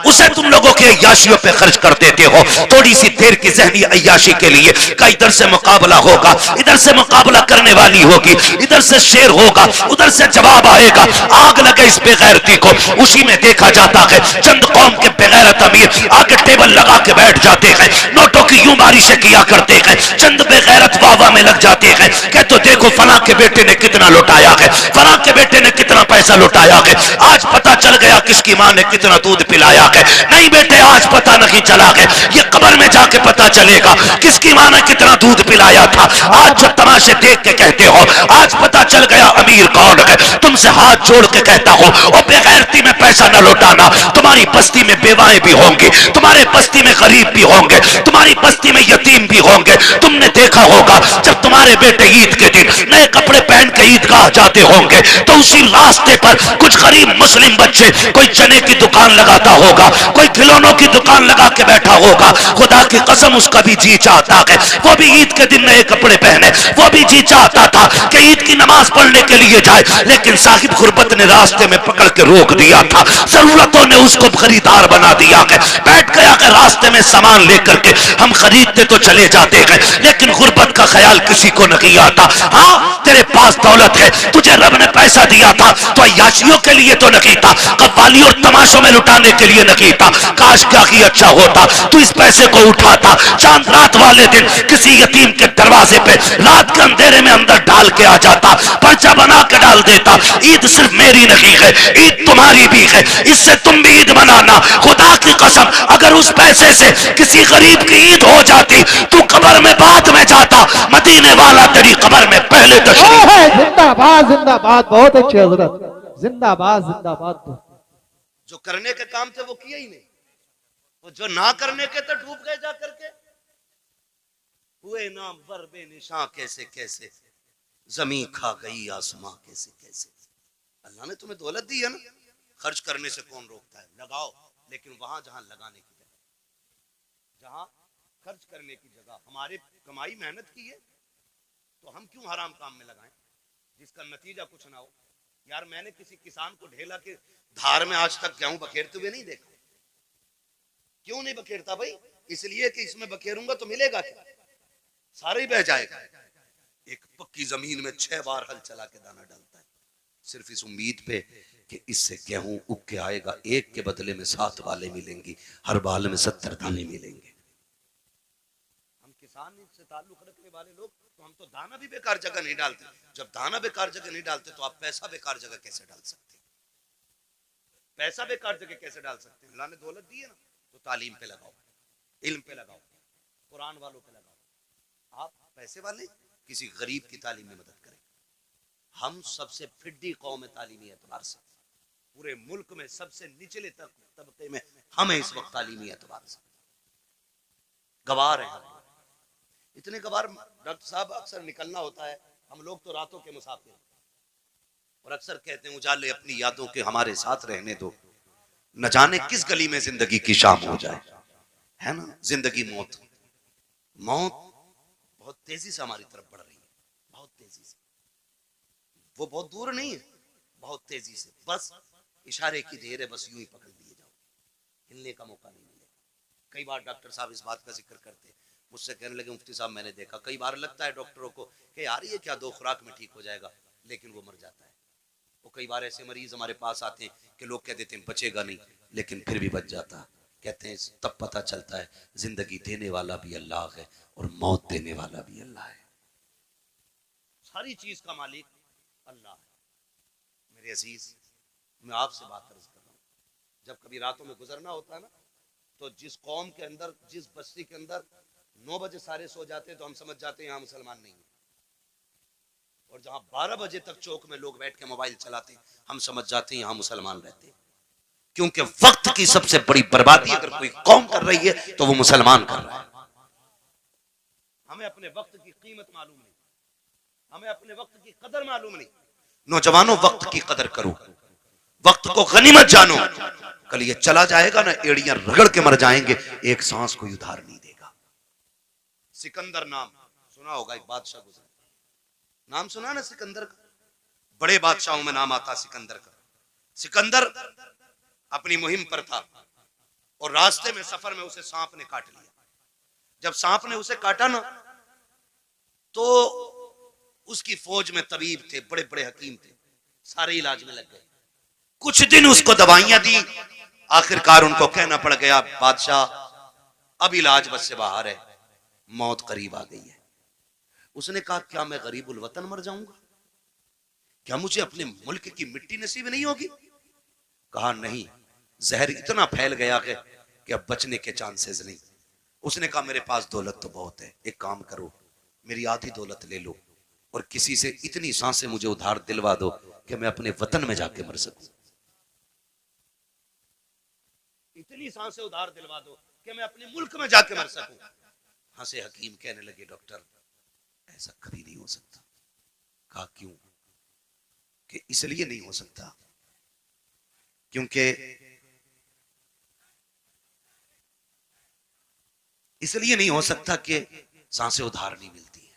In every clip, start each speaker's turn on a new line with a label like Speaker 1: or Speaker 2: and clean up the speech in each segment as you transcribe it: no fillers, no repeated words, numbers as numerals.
Speaker 1: उसे तुम लोगों के अय्याशियों पे खर्च कर देते हो। थोड़ी सी देर की जहनी अय्याशी के लिए का इधर से मुकाबला होगा, इधर से मुकाबला करने वाली होगी, इधर से शेर होगा, उधर से जवाब आएगा। आग लगे इस बेगैरती को। उसी में देखा जाता है चंद कौम के बेगैरत अमीर आगे टेबल लगा के बैठ जाते हैं, नोटों की यूं बारिशें किया करते हैं। चंद बेगैरत वाह में लग जाते हैं कि तो देखो फलां के बेटे ने कितना लुटाया है, फलां के बेटे ने कितना पैसा लुटाया है। आज पता चल गया किसकी मां ने कितना दूध पिलाया है। नहीं बेटे, आज पता नहीं चला है, ये कब्र में जाके पता चलेगा किसकी मां ने कितना दूध पिलाया था। आज जब तमाशे देख के कहते हो आज पता चल गया अमीर कौन है, तुमसे हाथ जोड़ के कहता हूं और बेगैरती में पैसा न लौटाना। तुम्हारी बस्ती में बेवाएं भी होंगी, तुम्हारे बस्ती में गरीब भी होंगे, तुम्हारी बस्ती में यतीम भी होंगे। तुमने देखा होगा जब तुम्हारे बेटे ईद के दिन नए कपड़े पहन के ईदगाह जाते होंगे तो उसी रास्ते पर कुछ गरीब मुस्लिम बच्चे कोई चने की दुकान लगाता होगा, कोई खिलौनों की दुकान लगा के बैठा होगा। खुदा की कसम उसका भी जी चाहता है वो भी ईद के दिन नए कपड़े पहने, वो भी जी चाहता था कि ईद की नमाज पढ़ने के लिए जाए, लेकिन साहिब गुरबत ने रास्ते में पकड़ के रोक दिया था। जरूरतों ने उसको खरीदार बना दिया है। बैठ गया कि रास्ते में सामान लेकर के हम खरीदते तो चले जाते हैं, लेकिन गुरबत का ख्याल किसी को नहीं आता। हाँ, तेरे पास दौलत है, तुझे रब ने पैसा दिया था तो अय्याशियों के लिए तो नहीं था, कव्वाली और तमाशों में लुटाने के लिए नहीं था। काश क्या ही अच्छा होता तू इस पैसे को उठाता, चांद रात वाले दिन किसी यतीम के दरवाजे पे रात के अंधेरे में अंदर डाल के आ जाता, पर्चा बना के डाल देता। ईद सिर्फ मेरी नहीं है, ईद तुम्हारी भी है, इससे तुम भी ईद मनाना। खुदा की कसम अगर उस पैसे से किसी गरीब की ईद हो जाती तू कब्र में बाद में जाता, मदीने वाला तेरी कब्र में पहले तशरीफ।
Speaker 2: जिंदाबाद जिंदाबाद, बहुत अच्छे हजरत, जिंदाबाद जिंदाबाद।
Speaker 1: जो करने के काम थे वो किए ही नहीं, वो जो ना करने के थे डूब गए जा करके। हुए नाम बर बेनिशां कैसे कैसे, जमीन खा गई आसमां कैसे कैसे। अल्लाह ने तुम्हें दौलत दी है ना, खर्च करने से कौन रोकता है? लगाओ, लेकिन वहां जहां लगाने की जगह, जहां खर्च करने की जगह हमारे कमाई मेहनत की है तो हम क्यों हराम काम में लगाएं जिसका नतीजा कुछ ना हो। यार मैंने किसी किसान को ढेला के धार में आज तक गेहूं बखेरते हुए नहीं देखा। क्यों नहीं बखेरता भाई? इसलिए कि इसमें बखेरूंगा तो मिलेगा क्या? सारे ही बह जाएगा। एक पक्की जमीन में 6 बार हल चला के दाना डालता है, सिर्फ इस उम्मीद पे कि इससे गेहूं उग के आएगा, एक के बदले में 7 बालें मिलेंगी, हर बाल में 70 दाने मिलेंगे। हम किसान से ताल्लुक रखने वाले लोग तो हम तो दाना भी बेकार जगह नहीं डालते। जब दाना बेकार जगह नहीं डालते तो आप पैसा बेकार जगह कैसे डाल सकते? पैसा बेकार जगह कैसे डाल सकते? अल्लाह ने दौलत दी है ना, तो तालीम पे लगाओ, इल्म पे लगाओ, कुरान वालों पे लगाओ। आप पैसे वाले किसी गरीब की तालीम में मदद करें। हम सबसे फिड्डी कौम है तालीमी एतबार से, पूरे मुल्क में सबसे निचले तबके में हम इस वक्त तालीमी एतबार से गवार हैं। इतने गवार डॉक्टर साहब, अक्सर निकलना होता है, हम लोग तो रातों के मुसाफिर, और अक्सर कहते हैं उजाले अपनी यादों के हमारे साथ रहने दो, न जाने किस गली में जिंदगी की शाम हो जाए। है ना, जिंदगी मौत, मौत बहुत तेजी से हमारी तरफ बढ़ रही है, बहुत तेजी से। वो बहुत दूर नहीं है, बहुत तेजी से, बस इशारे की देर है, बस यूं ही पकड़ लिए जाओ, हिलने का मौका नहीं मिलेगा। कई बार डॉक्टर साहब इस बात का जिक्र करते हैं, मुझसे कहने लगे मुफ्ती साहब मैंने देखा, कई बार लगता है डॉक्टरों को कि यार ये क्या 2 खुराक में ठीक हो जाएगा, लेकिन वो मर जाता है। वो कई बार ऐसे मरीज हमारे पास आते हैं कि लोग कह देते हैं बचेगा नहीं, लेकिन फिर भी बच जाता। कहते हैं तब पता चलता है जिंदगी देने वाला भी अल्लाह है और मौत देने वाला भी अल्लाह है। सारी चीज का मालिक अल्लाह है। मेरे अजीज, मैं आपसे बात अर्ज कर रहा हूँ, जब कभी रातों में गुजरना होता है ना, तो जिस कौम के अंदर, जिस बस्ती के अंदर 9 बजे सारे सो जाते हैं तो हम समझ जाते हैं यहाँ मुसलमान नहीं है, और जहां 12 बजे तक चौक में लोग बैठ के मोबाइल चलाते हैं हम समझ जाते हैं यहाँ मुसलमान रहते हैं। क्योंकि वक्त की सबसे बड़ी बर्बादी अगर कोई कौम कर रही है तो वो मुसलमान कर रहा है। हमें अपने वक्त की कीमत मालूम नहीं, हमें अपने वक्त की कदर मालूम नहीं। नौजवानों, वक्त की कदर करो, वक्त को गनीमत जानो। कल ये चला जाएगा ना, एड़ियां रगड़ के मर जाएंगे, एक सांस कोई उधार नहीं देगा। सिकंदर नाम सुना होगा, एक बादशाह गुजरा, नाम सुना ना सिकंदर का? बड़े बादशाहों में नाम आता सिकंदर का। सिकंदर अपनी मुहिम पर था, और रास्ते में सफर में उसे सांप ने काट लिया। जब सांप ने उसे काटा ना, तो उसकी फौज में तबीब थे, बड़े बड़े हकीम थे, सारे इलाज में लग गए। कुछ दिन उसको दवाइयां दी, आखिरकार उनको कहना पड़ गया, बादशाह अब इलाज बस से बाहर है, मौत करीब आ गई है। उसने कहा, क्या मैं गरीबुल वतन मर जाऊंगा? क्या मुझे अपने मुल्क की मिट्टी नसीब नहीं होगी? कहा, नहीं, जहर इतना फैल गया है कि अब बचने के चांसेस नहीं। उसने कहा, मेरे पास दौलत तो बहुत है, एक काम करो, मेरी आधी दौलत ले लो और किसी से इतनी सांसें मुझे उधार दिलवा दो कि मैं अपने वतन में जाके मर सकूं। इतनी सांसें उधार दिलवा दो कि मैं अपने मुल्क में जाके मर सकूं। हंसे हकीम, कहने लगे, डॉक्टर ऐसा कभी नहीं हो सकता। कहा, क्यों? कि इसलिए नहीं हो सकता क्योंकि इसलिए नहीं हो सकता कि सांसें उधार नहीं मिलती है।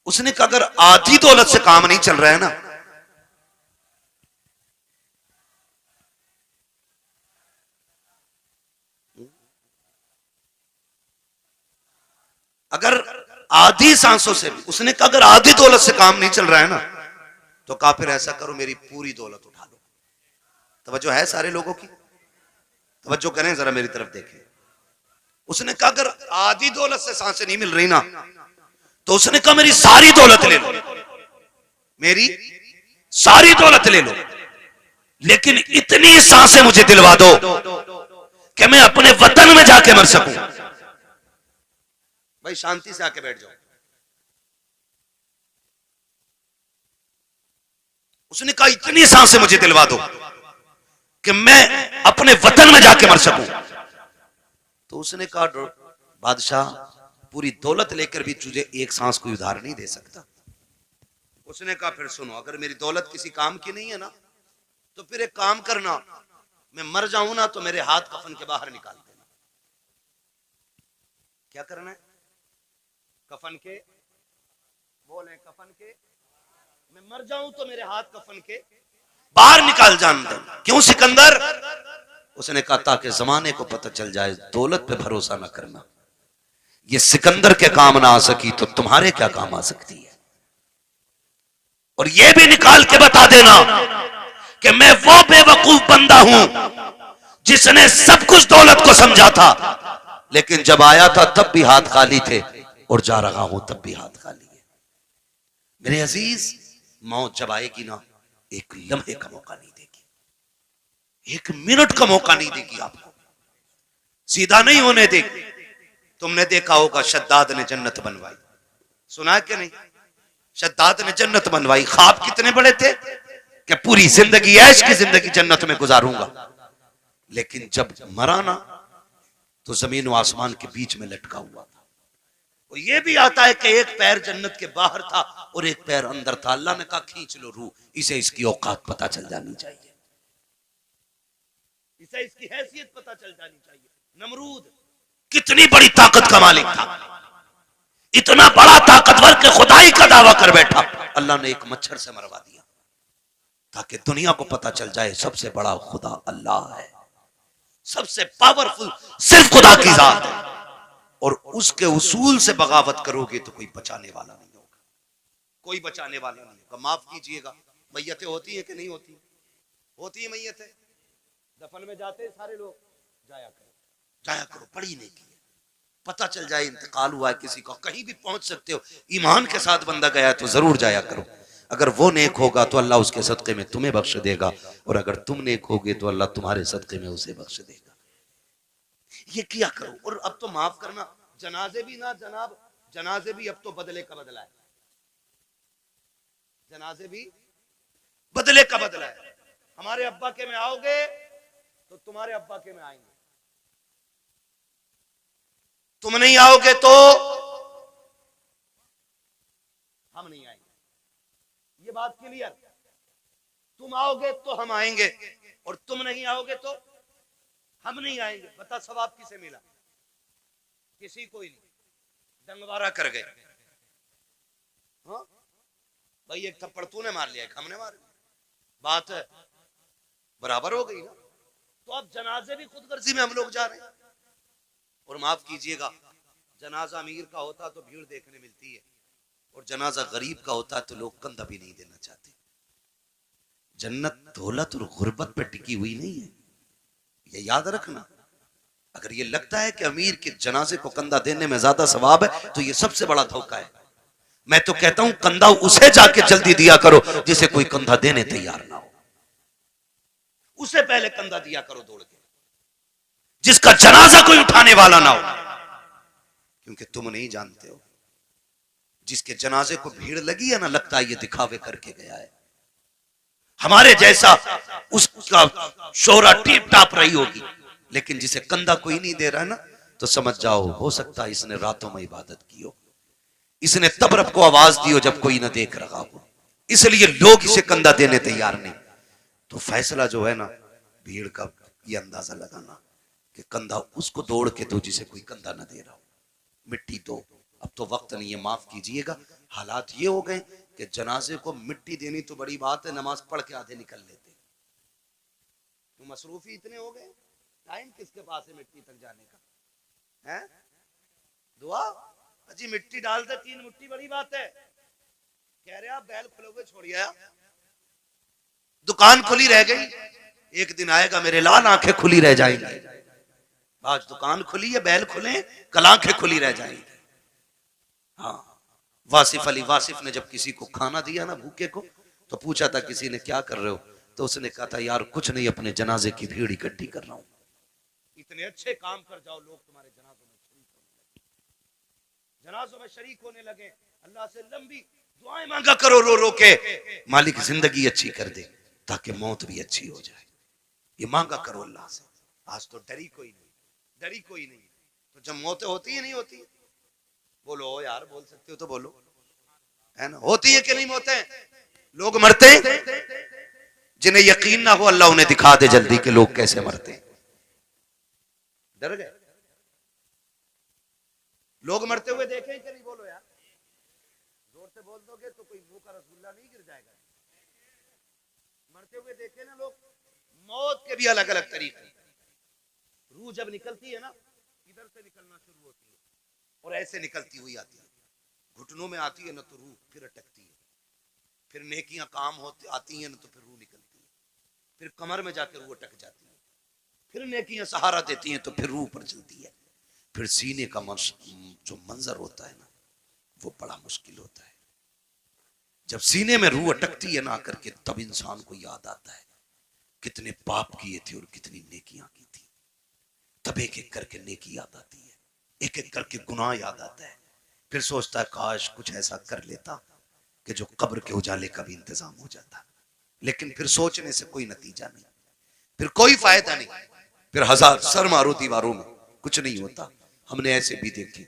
Speaker 1: उसने कहा, अगर आधी दौलत से काम नहीं चल रहा है ना, अगर आधी सांसों से भी, उसने कहा अगर आधी दौलत से काम नहीं चल रहा है ना, तो कहा फिर ऐसा करो, मेरी पूरी दौलत उठा लो। तवज्जो है सारे लोगों की? तवज्जो करें जरा, मेरी तरफ देखें। उसने कहा अगर आधी दौलत से सांसें नहीं मिल रही ना, तो उसने कहा मेरी सारी दौलत ले लो, मेरी सारी दौलत ले लो, लेकिन इतनी सांसें मुझे दिलवा दो कि मैं अपने वतन में जाके मर सकूं। भाई शांति से आके बैठ जाओ। उसने कहा इतनी सांसें मुझे दिलवा दो कि मैं अपने वतन में जाके मर सकूं। तो उसने कहा, बादशाह पूरी दौलत लेकर भी तुझे एक सांस को उधार नहीं दे सकता। उसने कहा, फिर सुनो, अगर मेरी दौलत किसी काम की नहीं है ना, तो फिर एक काम करना, मैं मर जाऊं ना तो मेरे हाथ कफन के बाहर निकाल देना। क्या करना है? कफन के, बोले कफन के, मैं मर जाऊं तो मेरे हाथ कफन के बाहर निकाल जाना। क्यों सिकंदर? उसने कहा, ताकि जमाने को पता चल जाए दौलत पे भरोसा ना करना। ये सिकंदर के काम ना आ सकी तो तुम्हारे क्या काम आ सकती है। और ये भी निकाल के बता देना कि मैं वो बेवकूफ बंदा हूं जिसने सब कुछ दौलत को समझा था, लेकिन जब आया था तब भी हाथ खाली थे, और जा रहा हूं तब भी हाथ खाली है। मेरे अजीज, मौत जब आएगी ना, एक लम्हे का मौका नहीं देगी, एक मिनट का मौका नहीं देगी आपको, सीधा नहीं होने देगी। तुमने देखा होगा शद्दाद ने जन्नत बनवाई, सुना है कि नहीं? शद्दाद ने जन्नत बनवाई, ख्वाब कितने बड़े थे कि पूरी जिंदगी ऐश की जिंदगी जन्नत में गुजारूंगा। लेकिन जब मरा ना, तो जमीन और आसमान के बीच में लटका हुआ था। और ये भी आता है कि एक पैर जन्नत के बाहर था और एक पैर अंदर था। अल्लाह ने कहा, खींच लो रूह, इसे इसकी औकात पता चल जानी चाहिए, इसे इसकी हैसियत पता चल जानी चाहिए। नमरूद कितनी बड़ी ताकत का मालिक था, इतना बड़ा ताकतवर के खुदाई का दावा कर बैठा। अल्लाह ने एक मच्छर से मरवा दिया ताकि दुनिया को पता चल जाए सबसे बड़ा खुदा अल्लाह है, सबसे पावरफुल सिर्फ खुदा की जात है। और उसके उसूल से बगावत करोगे तो कोई बचाने वाला नहीं होगा, कोई बचाने वाला नहीं होगा। माफ कीजिएगा, मैयतें होती है कि नहीं होती? होती है मैयतें, दफन में जाते हैं सारे लोग, जाया करो, जाया करो, पढ़ी नहीं की, पता चल जाए इंतकाल हुआ है किसी का, कहीं भी पहुंच सकते हो, ईमान के साथ बंदा गया तो जरूर जाया करो। अगर वो नेक होगा तो अल्लाह उसके सदके में तुम्हें बख्श देगा, और अगर तुम नेक होगे तो अल्लाह तुम्हारे सदके में उसे बख्श देगा। ये किया करो। और अब तो माफ करना, जनाजे भी ना जनाब, जनाजे भी अब तो बदले का बदला है, जनाजे भी बदले का बदला है। हमारे अब्बा के में आओगे तो तुम्हारे अब्बा के में आएंगे, तुम नहीं आओगे तो हम नहीं आएंगे। ये बात क्लियर? तुम आओगे तो हम आएंगे, और तुम नहीं आओगे तो हम नहीं आएंगे। बता सवाब किसे मिला? किसी को ही नहीं, डंगवारा कर गए। हाँ भाई, एक थप्पड़ तूने मार लिया, एक हमने मार लिया, बात बराबर हो गई ना। तो अब जनाजे भी खुदगर्जी में हम लोग जा रहे हैं। और माफ कीजिएगा, जनाजा अमीर का होता तो भीड़ देखने मिलती है, और जनाजा गरीब का होता तो लोग कंधा भी नहीं देना चाहते। जन्नत दौलत और गुर्बत पे टिकी हुई नहीं है, ये याद रखना। अगर ये लगता है कि अमीर के जनाजे को कंधा देने में ज्यादा सवाब है तो ये सबसे बड़ा धोखा है। मैं तो कहता हूं कंधा उसे जाके जल्दी दिया करो जिसे कोई कंधा देने तैयार ना हो, उसे पहले कंधा दिया करो दौड़ के, जिसका जनाजा कोई उठाने वाला ना हो। क्योंकि तुम नहीं जानते हो, जिसके जनाजे को भीड़ लगी है ना, लगता है ये दिखावे करके गया है, हमारे जैसा उसका शोहरा टीप टाप रही होगी, लेकिन जिसे कंधा कोई नहीं दे रहा है ना, तो समझ जाओ हो सकता है इसने रातों में इबादत की हो, इसने तब रब को आवाज दी हो जब कोई ना देख रहा हो, इसलिए लोग इसे कंधा देने तैयार नहीं। तो फैसला जो है ना भीड़ का, ये अंदाजा लगाना कि कंधा उसको दौड़ के दो जिसे कोई कंधा ना दे रहा हो, मिट्टी दो। अब तो वक्त नहीं है, माफ कीजिएगा, हालात ये हो गए कि जनाजे को मिट्टी देनी तो बड़ी बात है, नमाज पढ़ के आधे निकल लेते। तो मसरूफी इतने हो गए, टाइम किसके पास है मिट्टी तक जाने का है? दुआ अजी मिट्टी डाल दे 3 मुट्ठी बड़ी बात है। कह रहे आप बैल खुले हुए छोड़िए, दुकान खुली रह गई, एक दिन आएगा मेरे लाल आंखें खुली रह जाएंगी। आज दुकान खुली है, बैल खुले, कल आंखें खुली रह जाएंगी। हाँ, वासिफ अली वासिफ ने जब किसी को खाना दिया ना भूखे को, तो पूछा था किसी ने क्या कर रहे हो, तो उसने कहा था यार कुछ नहीं, अपने जनाजे की भीड़ इकट्ठी कर रहा हूं। इतने अच्छे काम कर जाओ, लोग तुम्हारे जनाजों में शरीक होने लगे। अल्लाह से लंबी दुआएं मांगा करो रो रो के, मालिक जिंदगी अच्छी कर दे ताकि मौत भी अच्छी हो जाए, ये मांगा करो अल्लाह से। आज तो डरी कोई नहीं, डरी कोई नहीं, तो जब मौतें होती है नहीं होती, बोलो यार, बोल सकते हो तो बोलो, है ना, होती है कि नहीं मौतें? लोग मरते हैं, जिन्हें यकीन ना हो अल्लाह उन्हें दिखा दे जल्दी के लोग कैसे मरते हैं। डर गए लोग मरते हुए देखे कि नहीं? बोलो यार, जोर से बोल दोगे तो कोई मुंह का रसगुल्ला नहीं गिर जाएगा। मरते हुए देखे ना लोग। मौत के भी अलग अलग तरीके, रूह जब निकलती है ना, इधर से निकलना शुरू होती है और ऐसे निकलती हुई आती है, घुटनों में आती है ना तो रूह फिर अटकती है, फिर नेकियां काम होती आती हैं ना तो फिर रूह निकलती है, फिर कमर में जाकर रूह अटक जाती है, फिर नेकियां सहारा देती हैं तो फिर रूह पर चलती है, फिर सीने का जो मंजर होता है ना वो बड़ा मुश्किल होता है। जब सीने में रूह अटकती है ना आकर के, तब इंसान को याद आता है कितने पाप किए थे और कितनी नेकियां की थी। तब एक एक करके नेकी याद आती है, एक एक करके गुनाह याद आता है, फिर सोचता है काश कुछ ऐसा कर लेता कि जो कब्र के उजाले का भी इंतजाम हो जाता। लेकिन फिर सोचने से कोई नतीजा नहीं, फिर कोई फायदा नहीं, फिर हजार सर मारो दीवारों में कुछ नहीं होता। हमने ऐसे भी देखे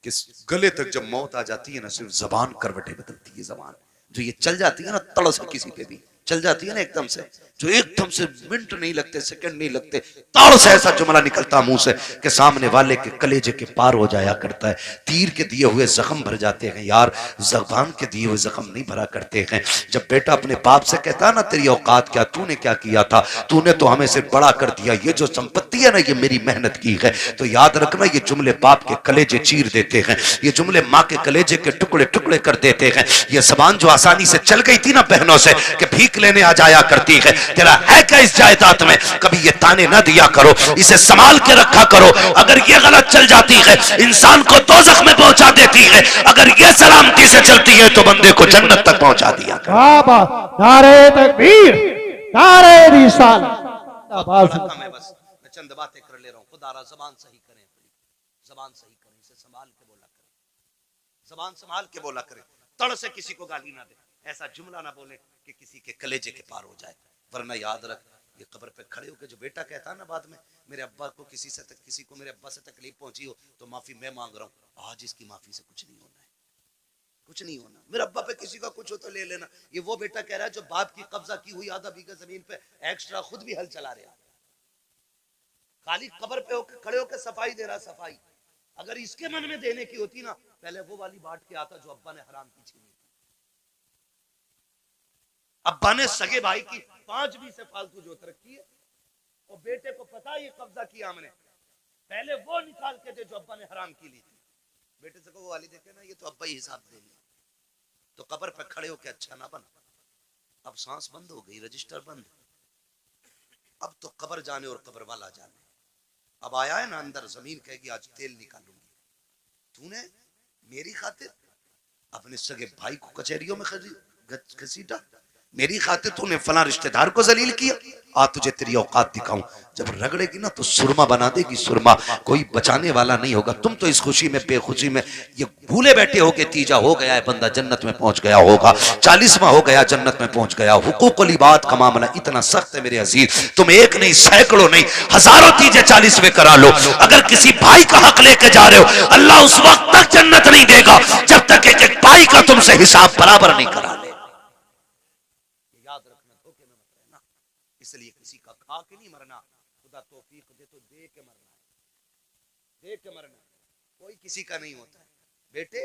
Speaker 1: कि गले तक जब मौत आ जाती है ना, सिर्फ जबान करवटें बदलती है, जबान जो ये चल जाती है ना तड़ से, किसी पे भी चल जाती है ना एकदम से, जो एकदम से मिनट नहीं लगते, सेकंड नहीं लगते, ताड़ से ऐसा जुमला निकलता मुंह से कि सामने वाले के कलेजे के पार हो जाया करता है। तीर के दिए हुए जख्म भर जाते हैं यार, जबान के दिए हुए जख्म नहीं भरा करते हैं। जब बेटा अपने बाप से कहता है ना तेरी औकात क्या, तूने क्या किया था, तूने तो हमें सिर्फ बड़ा कर दिया, ये जो संपत्ति है ना ये मेरी मेहनत की है। तो याद रखना ये जुमले बाप के कलेजे चीर देते हैं, ये जुमले माँ के कलेजे के टुकड़े टुकड़े कर देते हैं। ये जबान जो आसानी से चल गई थी ना बहनों से कि भीख लेने आ जाया करती है, तेरा है क्या इस जायदाद में, कभी ये ताने ना दिया करो, इसे संभाल के रखा करो। अगर ये गलत चल जाती है इंसान को दोज़ख में पहुंचा देती है, अगर ये सलामती से चलती है तो बंदे को जन्नत तक पहुंचा दिया करो।
Speaker 2: नारे तकबीर, नारे रिसालत।
Speaker 1: मैं चंद बातें कर ले रहा हूँ, खुदा जबान सही करें, जबान सही करें, इसे संभाल के बोला करें, जबान संभाल के बोला करें, तड़ से किसी को गाली ना दे, ऐसा जुमला ना बोले कि किसी के कलेजे के पार हो जाए। वरना याद रख, ये कब्र पे खड़े होकर जो बेटा कहता है ना बाद में, मेरे अब्बा को किसी को मेरे अब्बा से तकलीफ पहुंची हो तो माफी मैं मांग रहा हूँ, आज इसकी माफी से कुछ नहीं होना है, कुछ नहीं होना। मेरे अब्बा पे किसी का कुछ हो तो ले लेना। ये वो बेटा कह रहा है जो बाप की कब्जा की हुई आधा बीघा जमीन पे एक्स्ट्रा खुद भी हल चला रहा, खाली कब्र पे होकर खड़े होकर सफाई दे रहा, सफाई। अगर इसके मन में देने की होती ना, पहले वो वाली बांट के आता जो अब्बा ने हराम की छीनी। अब्बा ने सगे भाई की 5 भी से फालतू जोत रखी है, और बेटे को पता ये कब्जा किया हमने, पहले वो निकाल के दे जो अब्बा ने हराम की ली थी। बेटे से कहो वाली देखे ना, ये तो अब्बा ही हिसाब देंगे। तो कब्र पे खड़े होके अच्छा ना बन। अब सांस बंद हो गई, रजिस्टर बंद। अब तो कब्र जाने और कब्र वाला जाने। अब आया है ना अंदर, जमीन कहेगी आज तेल निकालूंगी। तूने मेरी खातिर अपने सगे भाई को कचहरियों में घसीटा, मेरी खातिर तूने फला रिश्तेदार को जलील किया। आ तुझे तेरी औकात दिखाऊं। जब रगड़ेगी ना तो सुरमा बना देगी, सुरमा। कोई बचाने वाला नहीं होगा। तुम तो इस खुशी में बेखुशी में ये भूले बैठे हो कि तीजा हो गया है, बंदा जन्नत में पहुंच गया होगा, 40वां हो गया जन्नत में पहुंच गया। हुकूकुल इबाद का मामला इतना सख्त है मेरे अजीज, तुम एक नहीं, सैकड़ों नहीं, हजारों तीजे 40वें करा लो। अगर किसी भाई का हक लेके जा रहे हो, अल्लाह उस वक्त तक जन्नत नहीं देगा जब तक एक एक भाई का तुमसे हिसाब बराबर नहीं करा ले। याद रखना, धोखे में मत रहना। इसलिए किसी का खा के नहीं मरना, खुदा तौफीक दे तो दे के मरना है, दे के मरना। कोई किसी का नहीं होता है। बेटे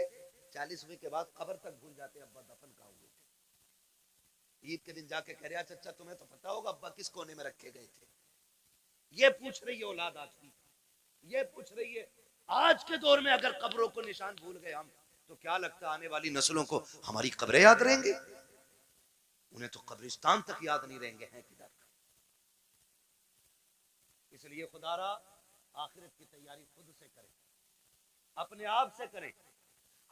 Speaker 1: 40वें के बाद कब्र तक भूल जाते अब्बा दफन कहाँ हुए। ईद के दिन जाके कह रहा चाचा तुम्हें तो पता होगा अब्बा किस कोने में रखे गए थे। ये पूछ रही है औलाद आज की, ये पूछ रही है। आज के दौर में अगर कब्रों को निशान भूल गए हम, तो क्या लगता है आने वाली नस्लों को हमारी कब्रें याद रहेंगे? उन्हें तो कब्रिस्तान तक याद नहीं रहेंगे हैं किधर। इसलिए खुदारा आखिरत की तैयारी खुद से करें, अपने आप से करें।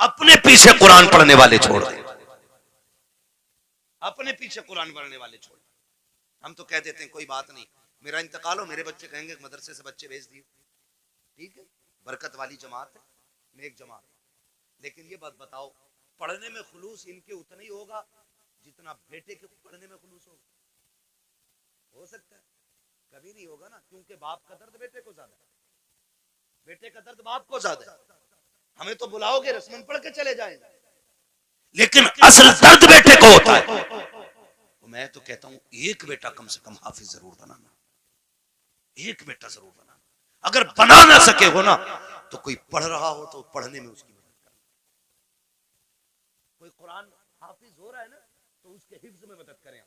Speaker 1: अपने पीछे कुरान पढ़ने वाले छोड़ दें, अपने पीछे कुरान पढ़ने वाले छोड़। हम तो कह देते हैं कोई बात नहीं, मेरा इंतकाल हो, मेरे बच्चे कहेंगे मदरसे से बच्चे भेज दिए, ठीक है, बरकत वाली जमात है, नेक जमात। लेकिन ये बात बताओ, पढ़ने में खुलूस इनके उतना ही होगा जितना बेटे के पढ़ने में खुलूस होगा? हो सकता है? कभी नहीं होगा ना, क्योंकि बाप का दर्द बेटे को ज्यादा है, बेटे का दर्द बाप को ज्यादा है। हमें तो बुलाओगे रस्मन पढ़ के चले जाएंगे, लेकिन असल दर्द बेटे को होता है। मैं तो कहता हूं एक बेटा कम से कम हाफिज जरूर बनाना, एक बेटा जरूर बनाना। अगर बना ना सके हो ना, तो कोई पढ़ रहा हो तो पढ़ने में उसकी मदद करना। कोई कुरान हाफिज हो रहा है ना, तो उसके हिफ्ज में मदद करें।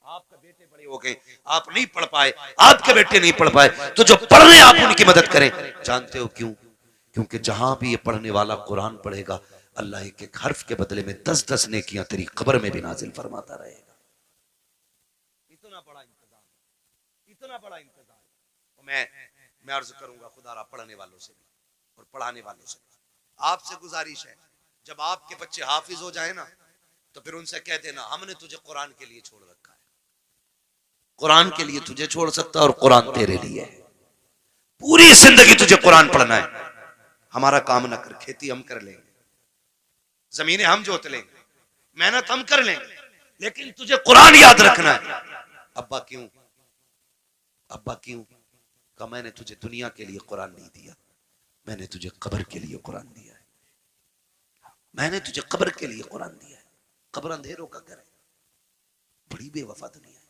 Speaker 1: आपका बेटे बड़े हो गए, आप नहीं पढ़ पाए, आपके बेटे नहीं पढ़ पाए, तो जो पढ़ रहे आप उनकी मदद करें। जानते हो क्यों? क्योंकि जहां भी ये पढ़ने वाला कुरान पढ़ेगा, अल्लाह एक एक हर्फ के बदले में 10-10 नेकियां तेरी कब्र में भी नाजिल फरमाता रहेगा। इतना बड़ा इंतजाम, इतना बड़ा इंतजाम। तो मैं अर्ज करूंगा खुदारा पढ़ने वालों से भी और पढ़ाने वालों से आपसे गुजारिश है, जब आपके बच्चे हाफिज हो जाए ना, तो फिर उनसे कह देना हमने तुझे कुरान के लिए छोड़ रखा है, कुरान के लिए तुझे छोड़ सकता और कुरान तेरे लिए है। पूरी जिंदगी तुझे कुरान पढ़ना है। हमारा काम ना कर, खेती हम कर लेंगे, जमीनें हम जोत लेंगे, मेहनत हम कर लेंगे, लेकिन तुझे कुरान याद रखना है। अब्बा क्यों? अब्बा क्यों? कहा मैंने तुझे दुनिया के लिए कुरान नहीं दिया, मैंने तुझे कब्र के लिए कुरान दिया है, मैंने तुझे कब्र के लिए कुरान दिया है। कब्र अंधेरों का घर है, बड़ी बेवफा दुनिया है।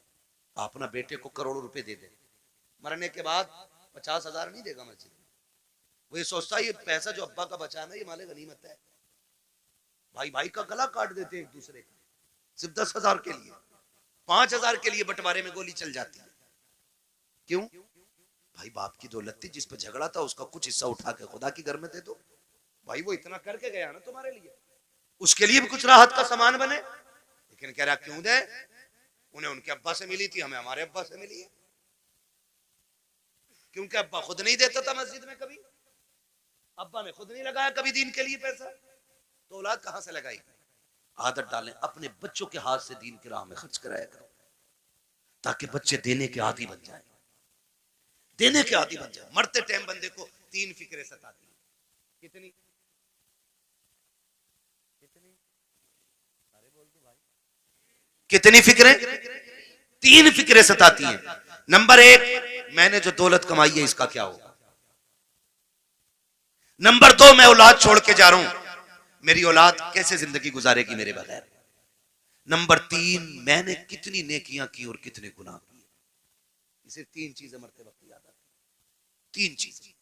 Speaker 1: आप ना बेटे को करोड़ों रुपए दे दे, मरने के बाद 50,000 नहीं देगा मस्जिद में। वो ये सोचता है ये पैसा जो अब्बा का बचाना है ये माले गनीमत है। भाई भाई का गला काट देते एक दूसरे का, सिर्फ 10,000 के लिए, 5,000 के लिए बंटवारे में गोली चल जाती है। क्यों? भाई बाप की दौलत थी, जिस पर झगड़ा था उसका कुछ हिस्सा उठा के खुदा की घर में दे दो। भाई वो इतना करके गया ना तुम्हारे लिए, उसके लिए भी कुछ राहत का सामान बने। लेकिन कह रहा क्यों दे? उन्हें उनके अब्बा से मिली थी, हमें हमारे अब्बा से मिली है। क्योंकि अब्बा खुद नहीं देता था मस्जिद में कभी, अब्बा ने खुद नहीं लगाया कभी दीन के लिए पैसा, तो औलाद कहां से लगाई? आदत डालें, अपने बच्चों के हाथ से दीन की राह में खर्च कराया करो, ताकि बच्चे देने के आदी बन जाए, देने के आदी बन जाए। मरते टाइम बंदे को 3 फिक्रें सताती हैं। कितनी? कितनी? अरे बोल दो भाई, कितनी फिक्रें? 3 फिक्रें सताती हैं। नंबर 1, मैंने जो दौलत कमाई है इसका क्या होगा। नंबर 2, मैं औलाद छोड़ के जा रहा हूं, मेरी औलाद कैसे जिंदगी गुजारेगी मेरे बगैर। नंबर 3, मैंने कितनी नेकियां की और कितने गुनाह किए। इसे 3 चीजें मरते वक्त याद आती। 3 चीजें।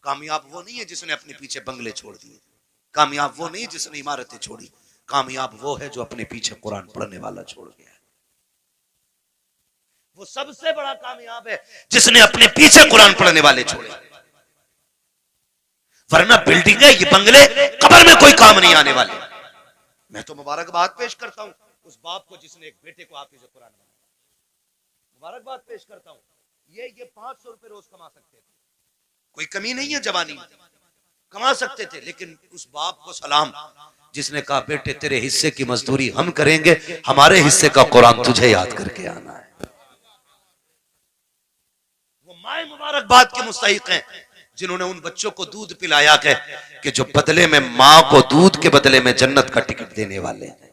Speaker 1: कामयाब वो नहीं है जिसने अपने पीछे बंगले छोड़ दिए, कामयाब वो नहीं जिसने इमारतें छोड़ी, कामयाब वो है जो अपने पीछे कुरान पढ़ने वाला छोड़ गया। वो सबसे बड़ा कामयाब है जिसने अपने पीछे कुरान पढ़ने वाले छोड़े। वरना बिल्डिंग है, ये बंगले कब्र में कोई काम नहीं आने वाले। मैं तो मुबारकबाद पेश करता हूं उस बाप को जिसने एक बेटे को हाफिज कुरान बनाया। मुबारकबाद पेश करता हूं। ये 500 रुपए रोज कमा सकते थे, कोई कमी नहीं है, जवानी में कमा सकते थे। लेकिन उस बाप को सलाम जिसने कहा बेटे तेरे हिस्से की मजदूरी हम करेंगे, हमारे हिस्से का कुरान तुझे याद करके आना है। वो माए मुबारकबाद के मुस्तहिक हैं जिन्होंने उन बच्चों को दूध पिलाया है कि जो बदले में मां को दूध के बदले में जन्नत का टिकट देने वाले हैं।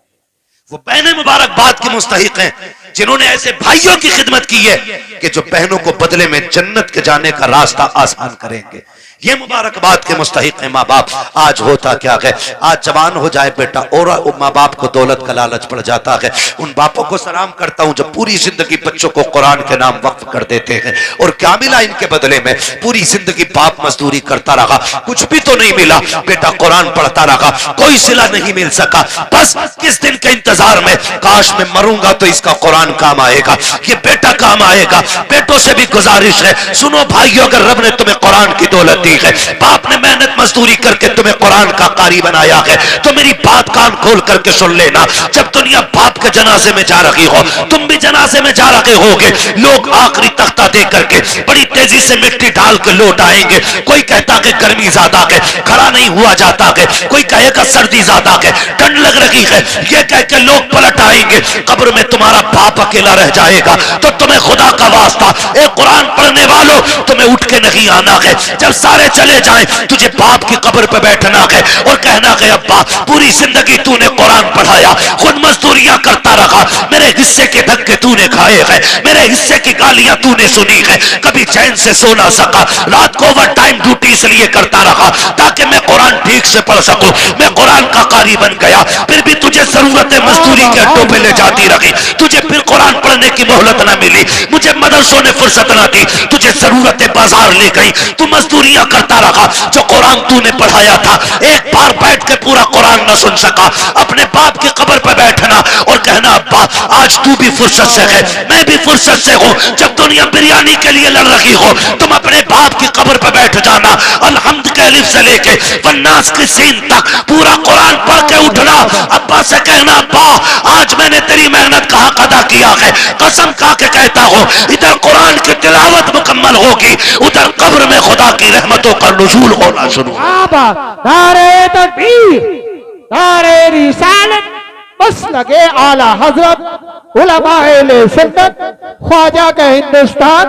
Speaker 1: वो बहनें मुबारकबाद के मुस्तहिक हैं जिन्होंने ऐसे भाइयों की खिदमत की है कि जो बहनों को बदले में जन्नत के जाने का रास्ता आसान करेंगे। ये मुबारकबाद के मुस्तहिक हैं माँ बाप। आज होता क्या है, आज जवान हो जाए बेटा और माँ बाप को दौलत का लालच पड़ जाता है। उन बापों को सलाम करता हूँ जो पूरी जिंदगी बच्चों को कुरान के नाम वक्फ कर देते हैं। और क्या मिला इनके बदले में? पूरी जिंदगी बाप मजदूरी करता रहा, कुछ भी तो नहीं मिला। बेटा कुरान पढ़ता रहा, कोई सिला नहीं मिल सका। बस किस दिन के इंतजार में, काश मैं मरूंगा तो इसका कुरान काम आएगा, ये बेटा काम आएगा। बेटों से भी गुजारिश है, सुनो भाइयों, अगर रब ने तुम्हें कुरान की दौलत दी है, बाप ने मेहनत मजदूरी करके तुम्हें कुरान का कारी बनाया है, तो मेरी बात कान खोल करके सुन लेना। जब दुनिया बाप के जनाजे में जा रही हो, तुम भी जनाजे में जा रहे होगे। लोग आखिरी तख्ता दे करके बड़ी तेजी से मिट्टी डाल के लौट आएंगे। कोई कहता है गर्मी ज्यादा है, खड़ा नहीं हुआ जाता है। कोई कहेगा सर्दी ज्यादा है, ठंड लग रही है। ये कह के लोग पलट आएंगे। कब्र में तुम्हारा बाप अकेला रह जाएगा। तो तुम्हें खुदा का वास्ता, एक कुरान पढ़ने वालों, तुम्हें उठ के नहीं आना है। जब सारे चले जाएं, तुझे बाप की कब्र पे बैठना है और कहना है अब्बा पूरी जिंदगी तूने कुरान पढ़ाया, खुद मजदूरियां करता रहा, मेरे हिस्से के धक्के तूने खाए हैं, मेरे हिस्से की गालियां तूने सुनी है, कभी चैन से सो ना सका, रात को ओवर टाइम ड्यूटी इसलिए करता रहा ताकि मैं कुरान ठीक से पढ़ सकूं। मैं कुरान का कारी बन गया, फिर भी तुझे जरूरत मजदूरी के अड्डों पे ले जाती रही, तुझे फिर कुरान पढ़ने की मोहलत ना मिली, मुझे मदरसों ने फुर्सत ना दी, तुझे जरूरत बाजार ले गई, तू मजदूरियां करता रहा। जो कुरान तूने पढ़ाया था, एक बार बैठ के पूरा कुरान ना सुन सका। अपने बाप की कब्र पर बैठना और कहना अब्बा आज तू भी फुर्सत से है, मैं भी फुर्सत से हूं। जब दुनिया बिरयानी के लिए लड़ रही हो, तुम अपने बाप की कब्र पर बैठ जाना। अलहम्द के अलिफ से लेके वन्नास की सीन तक पूरा कुरान पढ़ के उठना। अब्बा से कहना अब्बा आज मैंने तेरी मेहनत का हक अदा किया है, कसम खा के कहता हूं इधर कुरान की तिलावत मुकम्मल होगी, उधर कब्र में खुदा की रहमतों का नुज़ूल होना शुरू।
Speaker 2: नारे तकबीर, नारे रिसालत, बस लगे आला हजरत उलमाए सुन्नत, ख्वाजा के हिंदुस्तान,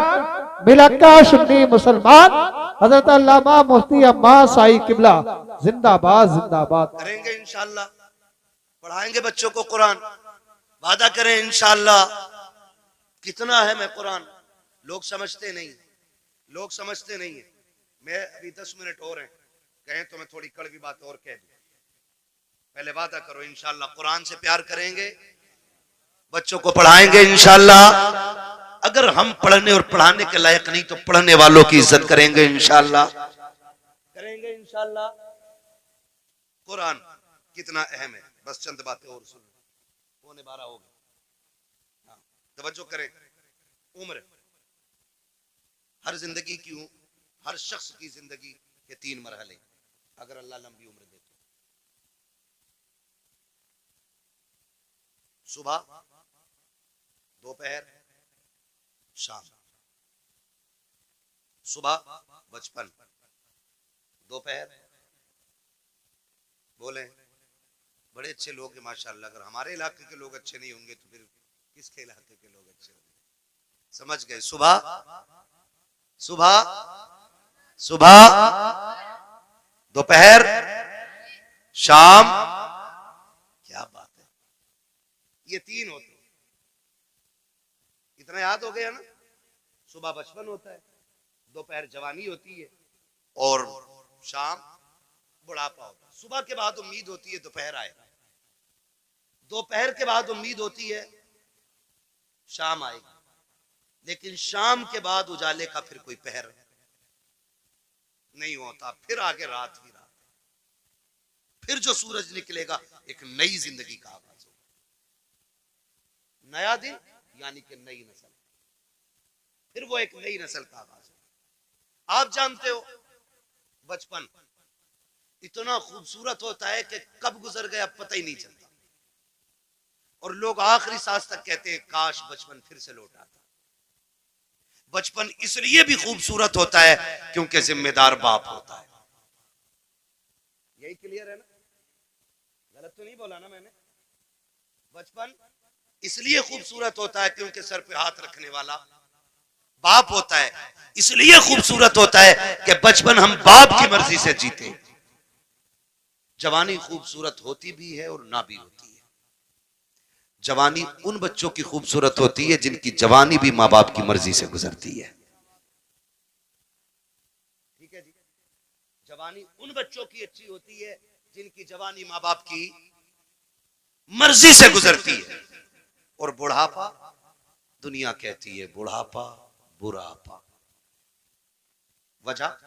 Speaker 2: मिलक्का सुन्नी मुसलमान, हजरत अल्लामा मुफ्ती अब्बास साई किबला जिंदाबाद जिंदाबाद।
Speaker 1: करेंगे इंशाअल्लाह, पढ़ाएंगे बच्चों को कुरान, वादा करें इंशाअल्लाह। कितना है मैं कुरान, लोग समझते नहीं, लोग समझते नहीं है। मैं अभी 10 मिनट और हैं, कहें तो मैं थोड़ी कड़वी बात और कह दूं। पहले वादा करो इंशाअल्लाह कुरान से प्यार करेंगे, बच्चों को पढ़ाएंगे इंशाअल्लाह। अगर हम पढ़ने और पढ़ाने के लायक नहीं तो पढ़ने वालों की इज्जत करेंगे इंशाअल्लाह, करेंगे इंशाअल्लाह। कुरान कितना अहम है, बस चंद बातें और सुनो, 12:15 हो गए। तवज्जो करें। उम्र, हर जिंदगी की, हर शख्स की जिंदगी के 3 मरहले, अगर अल्लाह लंबी उम्र दे तो। सुबह, दोपहर, शाम। सुबह बचपन, दोपहर, बोले बड़े अच्छे लोग हैं माशाअल्लाह। अगर हमारे इलाके के लोग अच्छे नहीं होंगे तो फिर किसके इलाके के लोग अच्छे होंगे? समझ गए? सुबह, सुबह, सुबह, दोपहर, शाम। क्या बात है, ये 3 होते हैं। इतना याद हो गया ना? सुबह बचपन होता है, दोपहर जवानी होती है और शाम बुढ़ापा होता है। सुबह के बाद उम्मीद होती है दोपहर आएगा, दोपहर के बाद उम्मीद होती है शाम आएगी, लेकिन शाम के बाद उजाले का फिर कोई पहर नहीं होता। फिर आगे रात ही रात, फिर जो सूरज निकलेगा एक नई जिंदगी का आगाज होगा, नया दिन यानी कि नई नस्ल। फिर वो एक नई नस्ल का आगाज है। आप जानते हो बचपन इतना खूबसूरत होता है कि कब गुजर गया पता ही नहीं चलता, और लोग आखिरी सांस तक कहते हैं काश बचपन फिर से लौट आता। बचपन इसलिए भी खूबसूरत होता है क्योंकि जिम्मेदार बाप होता है। यही क्लियर है ना, गलत तो नहीं बोला ना मैंने? बचपन इसलिए खूबसूरत होता है क्योंकि सर पे हाथ रखने वाला बाप होता है। इसलिए खूबसूरत होता है कि बचपन हम बाप की मर्जी से जीते। जवानी खूबसूरत होती भी है और ना भी होती है। जवानी उन बच्चों की खूबसूरत होती है जिनकी जवानी भी माँ बाप की मर्जी से गुजरती है। ठीक है जी, जवानी उन बच्चों की अच्छी होती है जिनकी जवानी माँ बाप की मर्जी से गुजरती है। और बुढ़ापा, दुनिया कहती है बुढ़ापा बुढ़ापा। वजह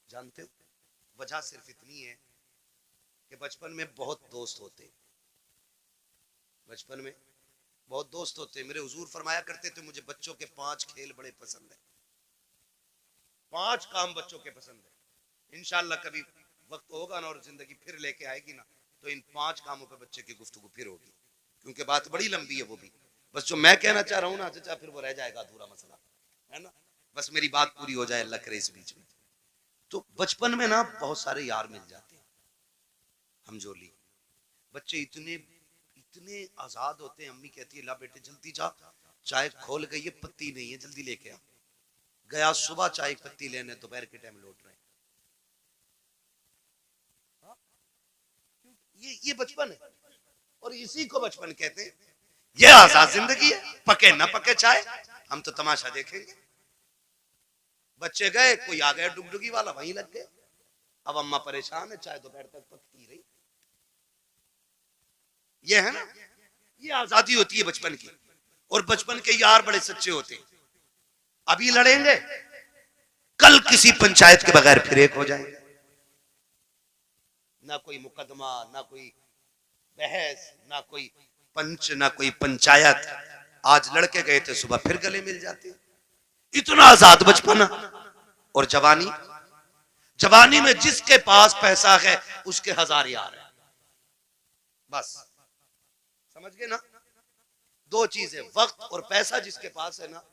Speaker 1: जानते हो? वजह सिर्फ इतनी है कि बचपन में बहुत दोस्त होते, बचपन में बहुत दोस्त होते। मेरे हुजूर फरमाया करते थे मुझे बच्चों के 5 खेल बड़े पसंद है, 5 काम बच्चों के पसंद है। इंशाअल्लाह कभी वक्त होगा ना और जिंदगी फिर लेके आएगी ना, तो इन 5 कामों पे बच्चे की गुफ्तगू फिर होगी, क्योंकि बात बड़ी लंबी है वो भी। बस जो मैं कहना चाह रहा हूँ ना चाचा, फिर वो रह जाएगा अधूरा मसला, है ना? बस मेरी बात पूरी हो जाए, अल्लाह करे इस बीच में। तो बचपन में ना बहुत सारे यार मिल जाते हैं, हम जोली बच्चे इतने इतने आजाद होते हैं। अम्मी कहती है ला बेटे जल्दी जा, चाय खोल गई है, पत्ती नहीं है, जल्दी लेके आ। गया सुबह चाय पत्ती लेने, दोपहर के टाइम लौट रहे हैं। ये बचपन है, और इसी को बचपन कहते हैं। ये आजाद जिंदगी है, पके ना पके चाय, हम तो तमाशा देखेंगे। बच्चे गए, कोई आ गया डुगडुगी वाला, वहीं लग गए। अब अम्मा परेशान है, चाय दोपहर तक पकती रही। ये है ना, ये आजादी होती है बचपन की। और बचपन के यार बड़े सच्चे होते हैं। अभी लड़ेंगे, कल किसी पंचायत के बगैर फिर एक हो जाएंगे। ना कोई मुकदमा, ना कोई बहस, ना कोई पंच, ना कोई पंचायत। आज लड़के गए थे, सुबह फिर गले मिल जाते। इतना आजाद बचपन। और जवानी, जवानी में जिसके पास पैसा है उसके 1000 यार है। बस समझ गए ना? 2 चीजें, वक्त और पैसा। जिसके पास है ना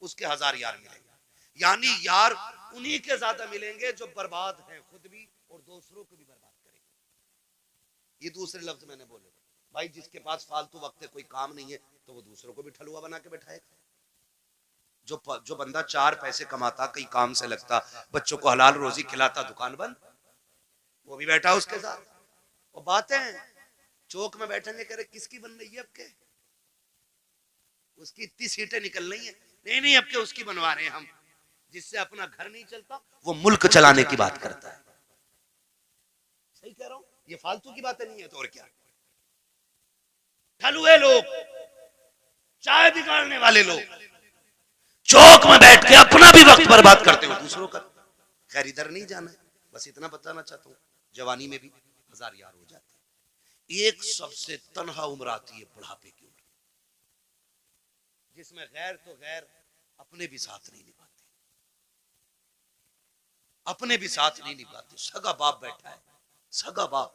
Speaker 1: उसके 1000 यार मिलेंगे। यानी यार उन्हीं के ज्यादा मिलेंगे जो बर्बाद हैं खुद भी और दूसरों को भी बर्बाद करेंगे। ये दूसरे लफ्ज मैंने बोले भाई, जिसके पास फालतू वक्त है, कोई काम नहीं है, तो वो दूसरों को भी ठलुआ बना के बैठाएगा। जो बंदा 4 पैसे कमाता, कई काम से लगता, बच्चों को हलाल रोजी खिलाता, दुकान बंद, वो भी बैठा उसके साथ। और बातें चौक में बैठेंगे, कह रहे किसकी बन रही है अब के, उसकी इतनी सीटें निकल रही है। नहीं नहीं, अब के उसकी बनवा रहे हैं हम। जिससे अपना घर नहीं चलता वो मुल्क चलाने की बात करता है। सही कह रहा हूं? ये फालतू की बातें नहीं है तो और क्या। ठलुए लोग, चाय बिगाड़ने वाले लोग चौक में बैठ के अपना भी वक्त बर्बाद करते हो, दूसरों का। खैर इधर नहीं जाना है, बस इतना बताना चाहता हूं, जवानी में भी 1000 यार हो जाते हैं। एक सबसे तन्हा उम्र आती है बुढ़ापे की उम्र, जिसमें गैर तो गैर अपने भी साथ नहीं निभाते, अपने भी साथ नहीं निभाते। सगा बाप बैठा है, सगा बाप,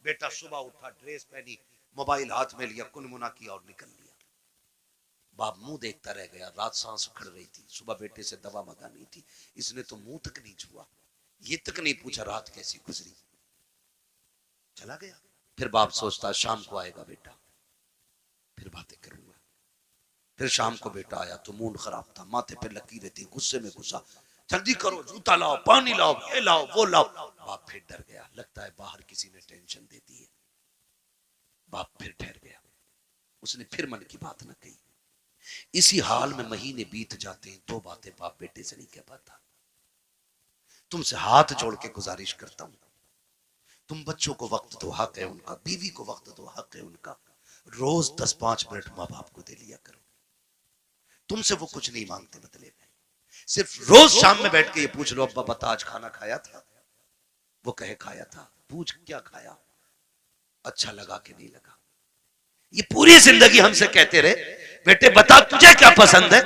Speaker 1: बेटा सुबह उठा, ड्रेस पहनी, मोबाइल हाथ में लिया, कुनमुना किया और निकल लिया। बाप मुंह देखता रह गया। रात सांस उखड़ रही थी, सुबह बेटे से दवा मंगानी थी, इसने तो मुंह तक नहीं छुआ, ये तक नहीं पूछा रात कैसी गुजरी, चला गया। फिर बाप सोचता शाम को आएगा बेटा, फिर बातें करूंगा। फिर शाम को बेटा आया तो मूड खराब था, माथे पे लकीरें थी, गुस्से में गुस्सा, जल्दी करो, जूता लाओ, पानी लाओ, ये लाओ, वो लाओ। बाप फिर डर गया, लगता है बाहर किसी ने टेंशन दे दी है। बाप फिर ठहर गया, उसने फिर मन की बात न कही। इसी हाल में महीने बीत जाते हैं, 2 बातें बाप बेटे से नहीं कह पाता। तुमसे हाथ जोड़ के गुजारिश करता हूं, तुम बच्चों को वक्त दो, हक है उनका, बीवी को वक्त दो, हक है उनका। रोज 10-5 मिनट माँ बाप को दे लिया करो। तुमसे वो कुछ नहीं मांगते बदले में, सिर्फ रोज शाम में बैठ के ये पूछ लो, अब्बा बता आज खाना खाया था? वो कहे खाया था। पूछ क्या खाया, अच्छा लगा कि नहीं लगा। ये पूरी जिंदगी हमसे कहते रहे बेटे बता तुझे क्या पसंद है,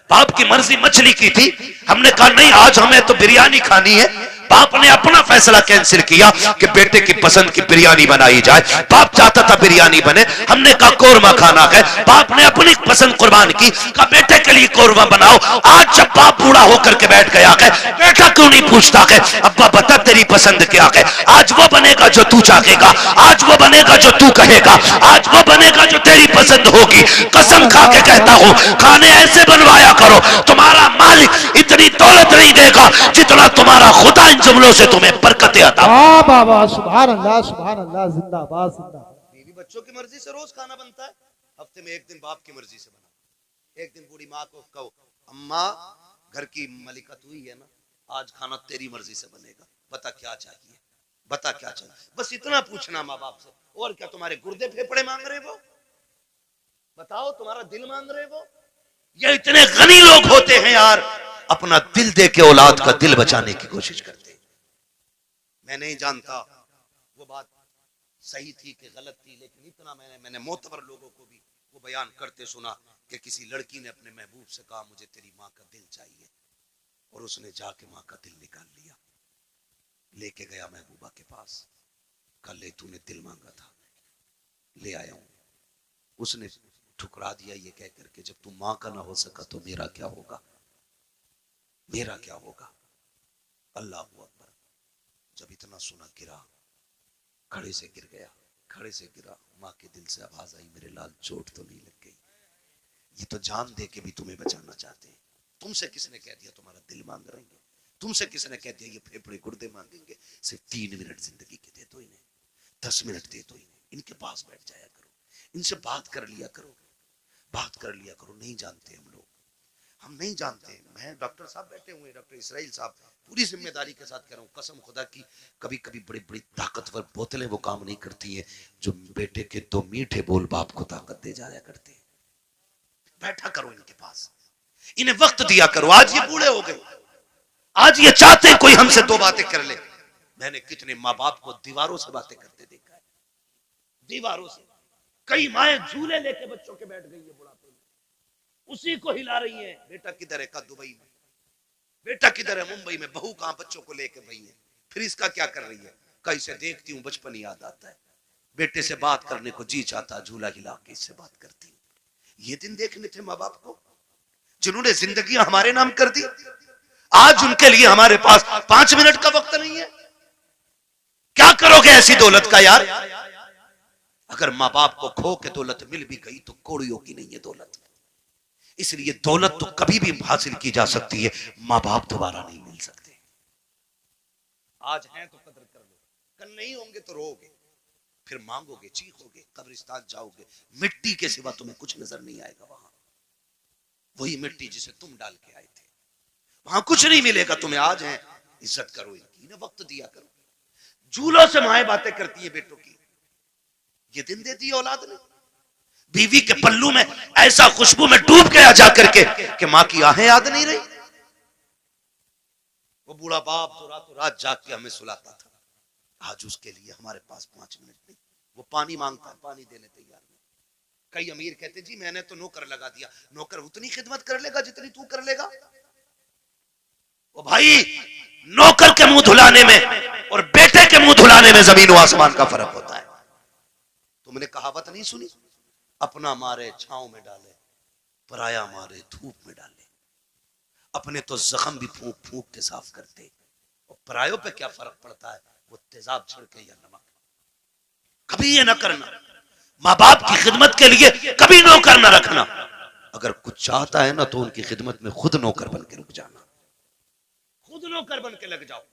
Speaker 1: बाप की मर्जी मछली की थी, हमने कहा नहीं आज हमें तो बिरयानी खानी है। बाप ने अपना फैसला कैंसिल किया कि बेटे की पसंद की बिरयानी बनाई जाए। बाप चाहता था बिरयानी बने, हमने कहा कोरमा खाना है। बाप ने अपनी पसंद कुर्बान की, कहा बेटे के लिए कोरमा बनाओ। आज जब बाप बूढ़ा होकर के बैठ गया है, बेटा क्यों नहीं पूछता है अब्बा बता तेरी पसंद क्या है। आज वो बनेगा जो तू चाहेगा, आज वो बनेगा जो तू कहेगा, आज वो बनेगा जो तेरी पसंद होगी। कसम खा के कहता हूं खाने ऐसे बनवाया करो, तुम्हारा मालिक इतनी दौलत नहीं देगा जितना तुम्हारा खुदा इन जुमलों से तुम्हें बरकतें अता।
Speaker 2: वाह बाबा, सुभान अल्लाह, सुभान अल्लाह, जिंदाबाद जिंदाबाद।
Speaker 1: बीवी बच्चों की मर्जी से रोज खाना बनता है, हफ्ते में एक दिन बाप की मर्जी से बना। एक दिन बूढ़ी माँ को कहो अम्मा घर की मलिका तू ही है ना, आज खाना तेरी मर्जी से बनेगा, बता क्या चाहिए, बता क्या चाहिए। बस इतना पूछना माँ बाप से, और क्या तुम्हारे गुर्दे फेफड़े मांग रहे वो, बताओ तुम्हारा दिल मांग रहे वो। ये इतने गनी लोग होते हैं यार, अपना दिल दे के औलाद का दिल बचाने की कोशिश करते हैं। मैं नहीं जानता वो बात सही थी कि गलत थी, लेकिन इतना मैंने मोतबर लोगों को भी वो बयान करते सुना कि किसी लड़की ने अपने महबूब से कहा मुझे तेरी माँ का दिल चाहिए, और उसने जाके माँ का दिल निकाल लिया, लेके गया महबूबा के पास, कल ले तूने दिल मांगा था ले आया हूं। उसने ठुकरा दिया ये कह करके जब तू माँ का ना हो सका तो मेरा क्या होगा, मेरा क्या होगा। अल्लाह अकबर। जब इतना सुना गिरा, खड़े से गिर गया, खड़े से गिरा, माँ के दिल से आवाज आई मेरे लाल चोट तो नहीं लग गई, ये तो जान दे के भी तुम्हें बचाना चाहते हैं। तुमसे किसने कह दिया तुम्हारा दिल मांग रहे हैं, तुमसे किसने कह दिया ये फेफड़े गुर्दे मांगेंगे। सिर्फ 3 मिनट जिंदगी के दे दो इन्हें, 10 मिनट दे दो इन्हें, इनके पास बैठ जाया करो, इनसे बात कर लिया करो, बात कर लिया करो। नहीं जानते हम लोग, हम नहीं जानते। मैं डॉक्टर साहब बैठे हुए, डॉक्टर इसराइल साहब, पूरी जिम्मेदारी के साथ कह रहा हूँ, कसम खुदा की कभी कभी बड़ी बड़ी ताकतवर बोतलें वो काम नहीं करती हैं जो बेटे के 2 मीठे बोल बाप को ताकत दे जाया करते हैं। बैठा करो इनके पास, इन्हें वक्त दिया करो। आज ये बूढ़े हो गए, आज ये चाहते हैं कोई हमसे 2 बातें कर ले। मैंने कितने माँ बाप को दीवारों से बातें करते देखा है, दीवारों से। कई माएं झूले लेके बच्चों के बैठ गई है बुढ़ापे में, उसी को हिला रही है। बेटा किधर है, का दुबई में, बेटा किधर है, मुंबई में। बहू कहां, बच्चों को लेके गई है, फिर इसका क्या कर रही है। कैसे देखती हूँ बचपन याद आता है, बेटे से बात करने को जी चाहता, झूला हिला के इससे बात करती हूँ। ये दिन देखने थे माँ बाप को जिन्होंने जिंदगी हमारे नाम कर दी। आज उनके लिए हमारे पास 5 मिनट का वक्त नहीं है। क्या करोगे ऐसी दौलत का यार। अगर माँ बाप को खो के दौलत मिल भी गई तो कौड़ियों की नहीं है दौलत। इसलिए दौलत तो कभी भी हासिल की जा सकती है, माँ बाप दोबारा नहीं मिल सकते। आज हैं तो कदर कर लो, कल नहीं होंगे तो रोगे, फिर मांगोगे, चीखोगे, कब्रिस्तान जाओगे, मिट्टी के सिवा तुम्हें कुछ नजर नहीं आएगा। वहां वही मिट्टी जिसे तुम डाल के आए थे, वहां कुछ नहीं मिलेगा तुम्हें। आज है, इज्जत करो इनकी, इन्हें वक्त दिया करो। झूलों से माएं बातें करती है बेटों की, ये दिन देती है औलाद ने। बीवी के पल्लू में ऐसा खुशबू में डूब गया जाकर के कि मां की आहें याद नहीं रही। वो बूढ़ा बाप तो रातों रात जाग के हमें सुलाता था, आज उसके लिए हमारे पास 5 मिनट नहीं। वो पानी मांगता है, पानी देने तैयार नहीं। कई अमीर कहते जी मैंने तो नौकर लगा दिया, नौकर उतनी खिदमत कर लेगा जितनी तू कर लेगा। ओ भाई, नौकर के मुंह धुलाने में और बेटे के मुंह धुलाने में जमीन और आसमान का फर्क होता है। तुमने कहावत नहीं सुनी, अपना मारे छांव में डाले, पराया मारे धूप में डाले। अपने तो जख्म भी फूंक फूंक के साफ करते, और परायों पे क्या फर्क पड़ता है, वो तेजाब छिड़के या नमक। कभी ये ना करना, माँ बाप की खिदमत के लिए कभी नौकर ना रखना। अगर कुछ चाहता है ना तो उनकी खिदमत में खुद नौकर बन के रुक जाना, खुद नौकर बन के लग जाओ।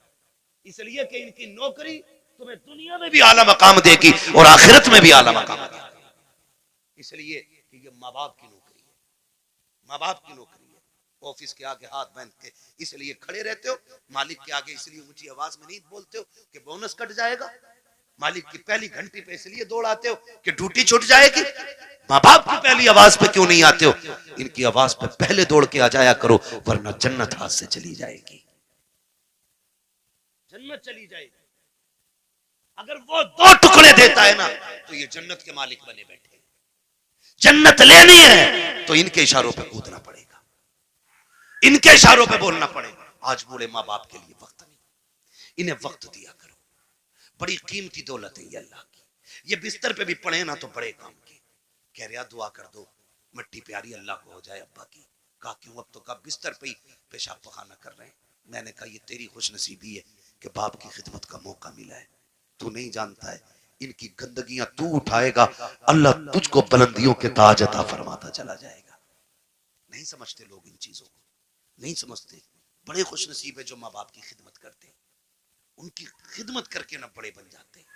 Speaker 1: इसलिए कि इनकी नौकरी तुम्हें दुनिया में भी आला मकाम देगी और आखिरत में भी आला मकाम देगी। इसलिए कि ये माँ बाप की नौकरी है, माँ बाप की नौकरी है। ऑफिस के आगे हाथ बांध के इसलिए खड़े रहते हो, मालिक के आगे इसलिए ऊंची आवाज में नहीं बोलते हो कि बोनस कट जाएगा। मालिक की पहली घंटी पे इसलिए दौड़ आते हो कि ड्यूटी छूट जाएगी। माँ बाप की पहली आवाज पे क्यों नहीं आते हो? इनकी आवाज पे पहले दौड़ के आ जाया करो, वरना जन्नत हाथ से चली जाएगी, जन्नत चली जाएगी। अगर वो 2 टुकड़े देता है ना तो ये जन्नत के मालिक बने बैठे। जन्नत लेनी है तो इनके इशारों पे कूदना पड़ेगा। इनके इशारों पे बोलना पड़ेगा। आज बूढ़े माँ बाप के लिए वक्त नहीं, इन्हें वक्त दिया करो। बड़ी कीमती दौलत है ये अल्लाह की। ये बिस्तर पे भी पड़े ना तो बड़े काम के। कह रहा दुआ कर दो मिट्टी प्यारी अल्लाह को हो जाए अब्बा की। कहा क्यों? अब तो कब बिस्तर पे ही पेशाब पखाना कर रहे हैं। मैंने कहा ये तेरी खुशनसीबी है कि बाप की खिदमत का मौका मिला है। तू नहीं जानता है इनकी गंदगियां तू उठाएगा, अल्लाह तुझको बुलंदियों के ताज अता फरमाता चला जाएगा। नहीं समझते लोग इन चीजों को, नहीं समझते। बड़े खुशनसीब है जो माँ बाप की खिदमत करते हैं। उनकी खिदमत करके ना बड़े बन जाते हैं।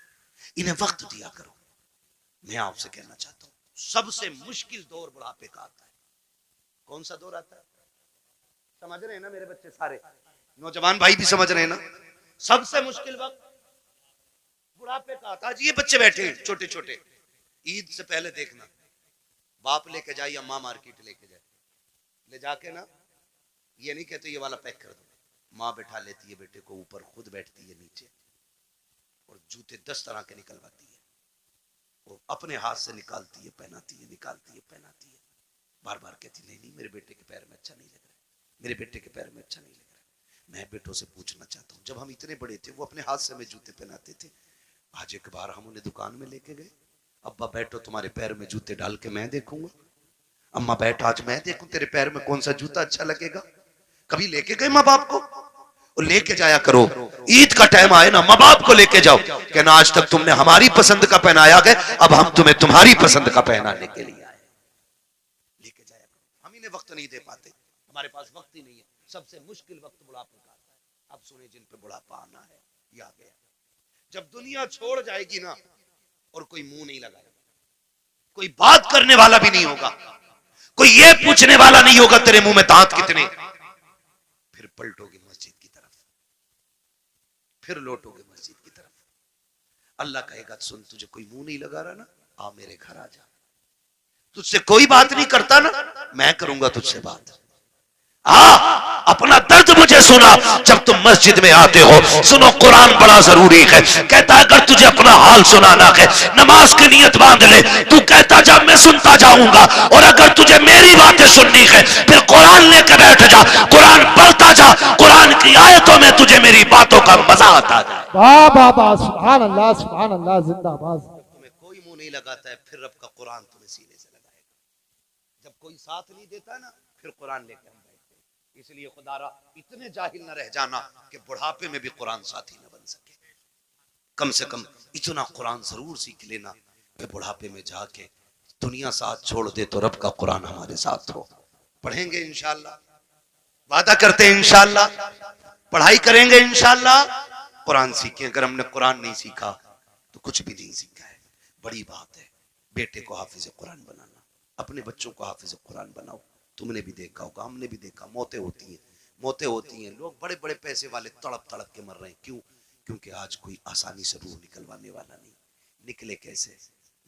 Speaker 1: इन्हें वक्त दिया करो। मैं आपसे कहना चाहता हूं सबसे मुश्किल दौर बुढ़ापे का आता है। कौन सा दौर आता है? समझ रहे हैं ना मेरे बच्चे? सारे नौजवान भाई भी समझ रहे हैं ना? सबसे मुश्किल वक्त बुढ़ापे का आता है। ये बच्चे बैठे हैं छोटे छोटे, ईद से पहले देखना बाप लेके जाए या माँ मार्केट लेके जाए, ले जाके ना ये नहीं कहते ये वाला पैक कर दो, माँ बैठा लेती है बेटे को ऊपर, खुद बैठती है नीचे और जूते 10 तरह के निकलवाती है। वो अपने हाथ से निकालती है, पहनाती है, निकालती है, पहनाती है। बार बार कहती नहीं नहीं मेरे बेटे के पैर में अच्छा नहीं लग रहा है, मेरे बेटे के पैर में अच्छा नहीं लग रहा है। मैं बेटों से पूछना चाहता हूँ, जब हम इतने बड़े थे वो अपने हाथ से हमें जूते पहनाते थे। आज एक बार हम उन्हें दुकान में लेके गए, अब्बा बैठो तुम्हारे पैर में जूते डाल के मैं देखूंगा। अम्मा बैठ आज मैं देखूं तेरे पैर में कौन सा जूता अच्छा लगेगा। कभी लेके गए माँ बाप को? और लेके जाया करो। ईद का टाइम आए ना माँ बाप को लेके जाओ, कहना आज तक तुमने हमारी पसंद का पहनाया गया, अब हम तुम्हें तुम्हारी पसंद का पहनाने के लिए आए। लेके जाया करो। हम इन्हें वक्त नहीं दे पाते, हमारे पास वक्त ही नहीं है। सबसे मुश्किल वक्त बुढ़ापे का आता है। अब सुने जिन पे बुढ़ापा आना है, ये आ गया। जब दुनिया छोड़ जाएगी ना और कोई मुंह नहीं लगाएगा, कोई बात करने वाला भी नहीं होगा, कोई ये पूछने वाला नहीं होगा तेरे मुंह में दांत कितने, फिर पलटोगे मस्जिद की तरफ, फिर लौटोगे मस्जिद की तरफ। अल्लाह कहेगा सुन तुझे कोई मुंह नहीं लगा रहा ना, आ मेरे घर आ जा। तुझसे कोई बात नहीं करता ना, मैं करूंगा तुझसे बात। अपना दर्द मुझे सुना जब तुम मस्जिद में आते हो। सुनो कुरान बड़ा जरूरी है। कहता है अगर तुझे अपना हाल सुनाना है नमाज की नियत बांध ले। तू कहता जा मैं सुनता जाऊंगा, और अगर तुझे मेरी बातें सुननी है फिर कुरान लेकर बैठ जा, कुरान पढ़ता जा। कुरान की आयतों में तुझे मेरी बातों का मजा आता है।
Speaker 2: वाह वाह वाह, सुभान अल्लाह सुभान अल्लाह, जिंदाबाद।
Speaker 1: तुम्हें कोई मुंह नहीं लगाता है फिर रब का कुरान तुम्हें सीने से लगाएगा। जब कोई साथ नहीं देता ना फिर कुरान लेकर हम बैठते। इसलिए खुदारा इतने जाहिल न रह जाना कि बुढ़ापे में भी कुरान साथी न बन सके। कम से कम इतना कुरान जरूर सीख लेना कि बुढ़ापे में जाके दुनिया साथ छोड़ दे तो रब का कुरान हमारे साथ हो। पढ़ेंगे इंशाअल्लाह, वादा करते हैं इंशाअल्लाह, पढ़ाई करेंगे इंशाअल्लाह, कुरान सीखें। अगर हमने कुरान नहीं सीखा तो कुछ भी नहीं सीखा है। बड़ी बात है बेटे को हाफिज कुरान बनाना, अपने बच्चों को हाफिज कुरान बनाओ। तुमने भी देखा होगा, हमने भी देखा, मौतें होती हैं, मौतें होती हैं। लोग बड़े बड़े पैसे वाले तड़प तड़प के मर रहे हैं। क्यों? क्योंकि आज कोई आसानी से रूह निकलवाने वाला नहीं। निकले कैसे?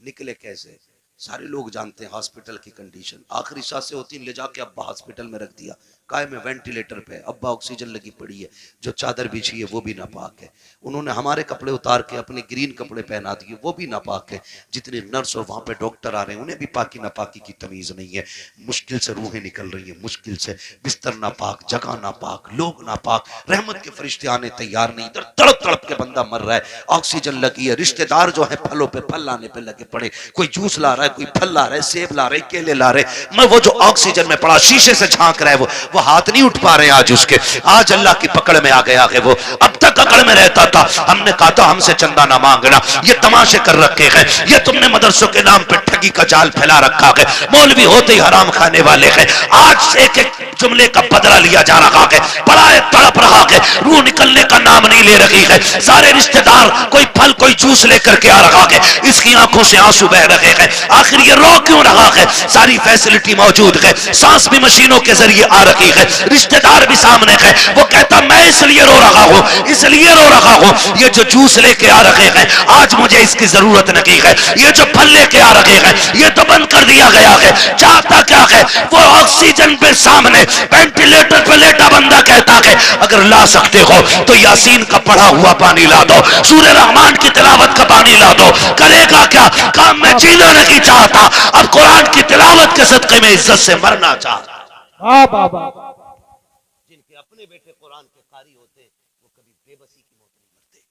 Speaker 1: निकले कैसे? सारे लोग जानते हैं हॉस्पिटल की कंडीशन। आखिरी सांसें होती हैं, ले जाके अब्बा हॉस्पिटल में रख दिया, काय में वेंटिलेटर पे, अब्बा ऑक्सीजन लगी पड़ी है, जो चादर बिछी है वो भी नापाक है। उन्होंने हमारे कपड़े उतार के अपने ग्रीन कपड़े पहना दिए, वो भी नापाक है। जितने नर्स और वहां पे डॉक्टर आ रहे हैं उन्हें भी पाकी नापाकी की तमीज नहीं है। मुश्किल से रूहें निकल रही है, मुश्किल से। बिस्तर नापाक, जगह नापाक, लोग नापाक, रहमत के फरिश्ते आने तैयार नहीं। इधर तड़प तड़प के बंदा मर रहा है, ऑक्सीजन लगी है। रिश्तेदार जो है फलों पे फल लाने पे लगे पड़े, कोई जूस ला रहा है, कोई फल ला रहा है, सेब ला रहे, केले ला रहे। मैं वो जो ऑक्सीजन में पड़ा शीशे से झांक रहा है वो हाथ नहीं उठ पा रहे आज उसके। आज अल्लाह की पकड़ में आ गया है वो। अब तक अकड़ में रहता था, हमने कहा था हमसे चंदा ना मांगना, ये तमाशे कर रखे हैं, ये तुमने मदरसों के नाम पे ठगी का जाल फैला रखा है, मौलवी होते ही हराम खाने वाले हैं। आज एक एक जुमले का बदला लिया जा रहा है, बड़ा तड़प रहा है, रूह निकलने का नाम नहीं ले रही है। सारे रिश्तेदार कोई फल कोई जूस लेकर के आ रहा है, इसकी आंखों से आंसू बह रहे हैं। आखिर ये रो क्यों रहा है? सारी फैसिलिटी मौजूद है, सांस भी मशीनों के जरिए आ रही है, रिश्तेदार भी सामने है। वो कहता मैं इसलिए रो रहा हूँ, इसलिए रो रहा हूँ, ये जो जूस लेके आ रहे हैं आज मुझे इसकी जरूरत नहीं है, ये जो फल लेके आ रहे हैं ये तो बंद कर दिया गया है। चाहता क्या है? वो ऑक्सीजन पे सामने वेंटिलेटर पे लेटा बंदा कहता है अगर ला सकते हो तो यासीन का पढ़ा हुआ पानी ला दो, सूरह रहमान की तिलावत का पानी ला दो। करेगा क्या? काम में जीना नहीं चाहता, अब कुरान की तिलावत के सदके में इज्जत से मरना चाहता। वो कभी बेबसी की मौत नहीं मरते,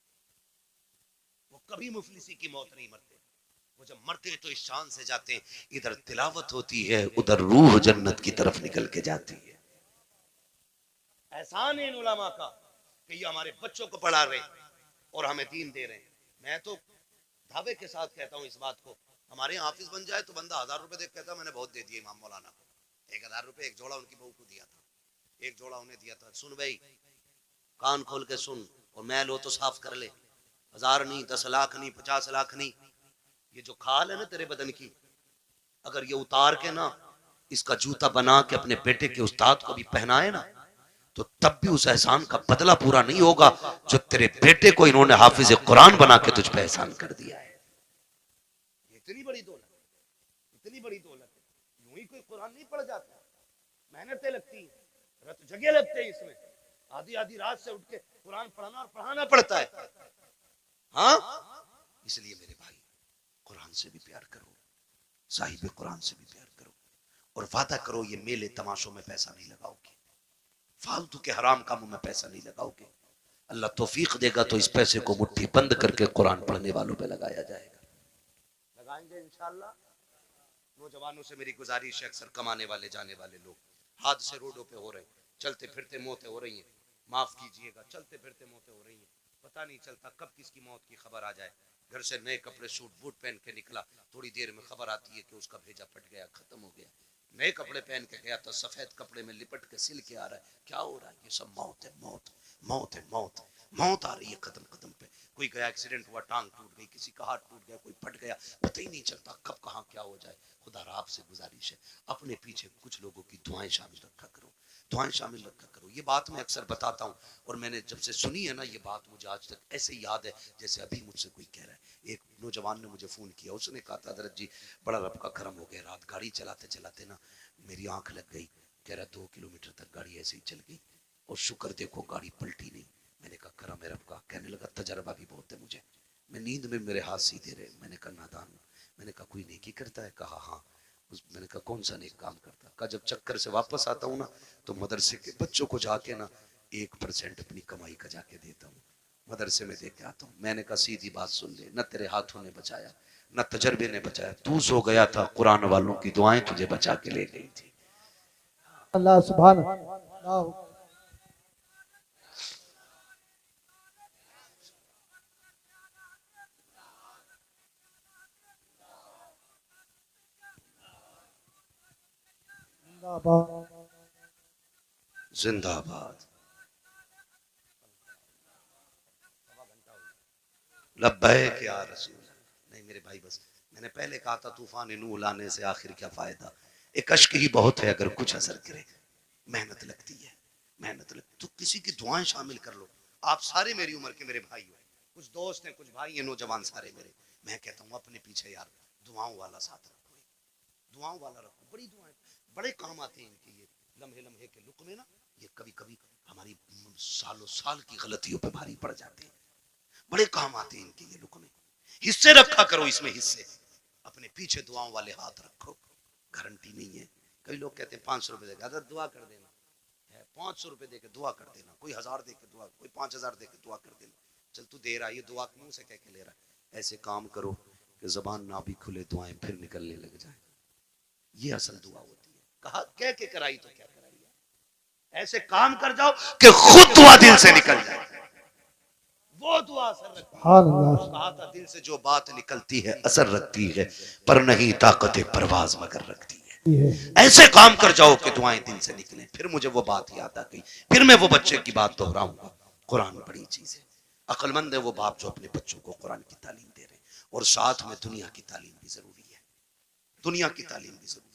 Speaker 1: वो कभी मुफलिसी की मौत नहीं मरते। वो जब मरते तो इस शान से जाते हैं, इधर तिलावत होती है, उधर रूह जन्नत की तरफ निकल के जाती है। एहसान है इन उलमा का कि ये हमारे बच्चों को पढ़ा रहे और हमें दीन दे रहे हैं। मैं तो दावे के साथ कहता हूँ इस बात को, हमारे यहाँ हाफिज बन जाए तो बंदा 1000 रुपए देख कहता मैंने बहुत दे दिए इमाम मौलाना को। 1000 रुपए एक जोड़ा उनकी बहू को दिया था, एक जोड़ा उन्हें दिया था। सुन भाई, कान खोल के सुन, और मैल हो तो साफ कर ले। 1000 नहीं, 10 लाख नहीं, 50 लाख नहीं, ये जो खाल है ना तेरे बदन की, अगर ये उतार के ना इसका जूता बना के अपने बेटे के उस्ताद को भी पहनाए ना, तो तब भी उस एहसान का बदला पूरा नहीं होगा जो तेरे बेटे को इन्होंने हाफिज कुरान बना के तुझ पे एहसान कर दिया है। इतनी बड़ी दौलत, इतनी बड़ी दौलत है। यूं ही कोई कुरान नहीं पढ़ जाता, मेहनतें लगती हैं, रत जगह लगते हैं इसमें, आधी आधी रात से उठ के कुरान पढ़ाना और पढ़ाना पड़ता है। हाँ, इसलिए मेरे भाई, कुरान से भी प्यार करो, साहिब कुरान से भी प्यार करो, और वादा करो ये मेले तमाशों में पैसा नहीं लगाओगे, फालतू के हराम कामों में पैसा नहीं लगाओगे। अल्लाह तौफीक देगा तो इस पैसे को मुट्ठी बंद करके कुरान पढ़ने वालों पे लगाया जाएगा, लगाएंगे इंशाअल्लाह। नौजवानों से मेरी गुजारिश है, अक्सर कमाने वाले जाने वाले लोग हादसे रोडों पे हो रहे हैं, चलते फिरते मौतें हो रही हैं, माफ कीजिएगा, चलते फिरते मौतें हो रही हैं, पता नहीं चलता कब किसकी मौत की खबर आ जाए। घर से नए कपड़े सूट बूट पहन के निकला, थोड़ी देर में खबर आती है कि उसका भेजा फट गया, खत्म हो गया। नए कपड़े पहन के गया तो सफेद कपड़े में लिपट के सिल के आ रहा है, क्या हो रहा है? ये सब मौत है, मौत, मौत है, मौत, मौत आ रही है कदम कदम पे। कोई गया एक्सीडेंट हुआ, टांग टूट गई, किसी का हाथ टूट गया, कोई फट गया, पता ही नहीं चलता कब कहाँ क्या हो जाए। खुदा आपसे गुजारिश है, अपने पीछे कुछ लोगों की दुआएं शामिल रखा करो, दुआएं शामिल रखा करो। ये बात मैं अक्सर बताता हूँ, और मैंने जब से सुनी है ना ये बात, मुझे आज तक ऐसे याद है जैसे अभी मुझसे कोई कह रहा है। एक नौजवान ने मुझे फोन किया, उसने कहा था हज़रत जी बड़ा रब का करम हो गया, रात गाड़ी चलाते चलाते ना मेरी आंख लग गई। कह रहा 2 किलोमीटर तक गाड़ी ऐसे ही चल गई और शुक्र देखो गाड़ी पलटी नहीं। मैंने कहा करम है रब का। कहने लगा तजर्बा भी बहुत है मुझे, मैं नींद में मेरे हाथ सीधे रहे। मैंने कहा नादान हूं। मैंने कहा कोई नेकी करता है? कहा हाँ। मैंने कहा कौन सा नेक काम करता? कहा जब चक्कर से वापस आता हूँ ना तो मदरसे के बच्चों को जाके ना 1% अपनी कमाई का जाके देता हूँ, मदरसे में दे के आता हूँ। मैंने कहा सीधी बात सुन ले, न तेरे हाथों ने बचाया न तजर्बे ने बचाया, तू सो गया था, कुरान वालों की दुआएं तुझे बचा के ले गई थी।
Speaker 2: अल्लाह सुभान अल्लाह।
Speaker 1: जिंदाबाद, लब्बैक या रसूल। नहीं मेरे भाई, बस मैंने पहले कहा था तूफान नूह लाने से आखिर क्या फायदा, एक अश्क ही बहुत है अगर कुछ असर करे। मेहनत लगती है, मेहनत लगती, तो किसी की दुआएं शामिल कर लो। आप सारे मेरी उम्र के मेरे भाई हो, कुछ दोस्त हैं, कुछ भाई हैं, नौजवान सारे मेरे। मैं कहता हूँ अपने पीछे यार दुआओं वाला साथ रखो, दुआओं वाला रखो। बड़ी दुआएं बड़े काम आते हैं इनके, ये लम्हे लम्हे के लुक में ना, ये कभी कभी हमारी सालों साल की गलतियों पे भारी पड़ जाते हैं, बड़े काम आते हैं इनके ये लुक में। हिस्से रखा करो इसमें, हिस्से अपने पीछे दुआओं वाले हाथ रखो, गारंटी नहीं है। कई लोग कहते हैं 500 रुपए देगा, अगर दुआ कर देना है, 500 रुपए देके दुआ कर देना, कोई 1000 देके दुआ, कोई 5000 देके दुआ कर देना। चल तू दे रहा है, ये दुआ मुंह से कह के ले रहा है। ऐसे काम करो कि जबान ना भी खुले, दुआएं फिर निकलने लग जाए। ये असल दुआ होती है। कहा कह के कराई तो क्या कराई है, ऐसे काम कर जाओ कि खुद दुआ दिल से निकल जाए, वो दुआ असर रखती है। कहा था दिल से जो बात निकलती है असर रखती है, पर नहीं ताकत परवाज मगर रखती है। ऐसे काम कर जाओ कि दुआएं दिल से निकले। फिर मुझे वो बात याद आ गई, फिर मैं वो बच्चे की बात दोहराऊंगा। कुरान बड़ी चीज है, अक्लमंद है वो बाप जो अपने बच्चों को कुरान की तालीम दे रहे, और साथ में दुनिया की तालीम भी जरूरी है, दुनिया की तालीम भी जरूरी है।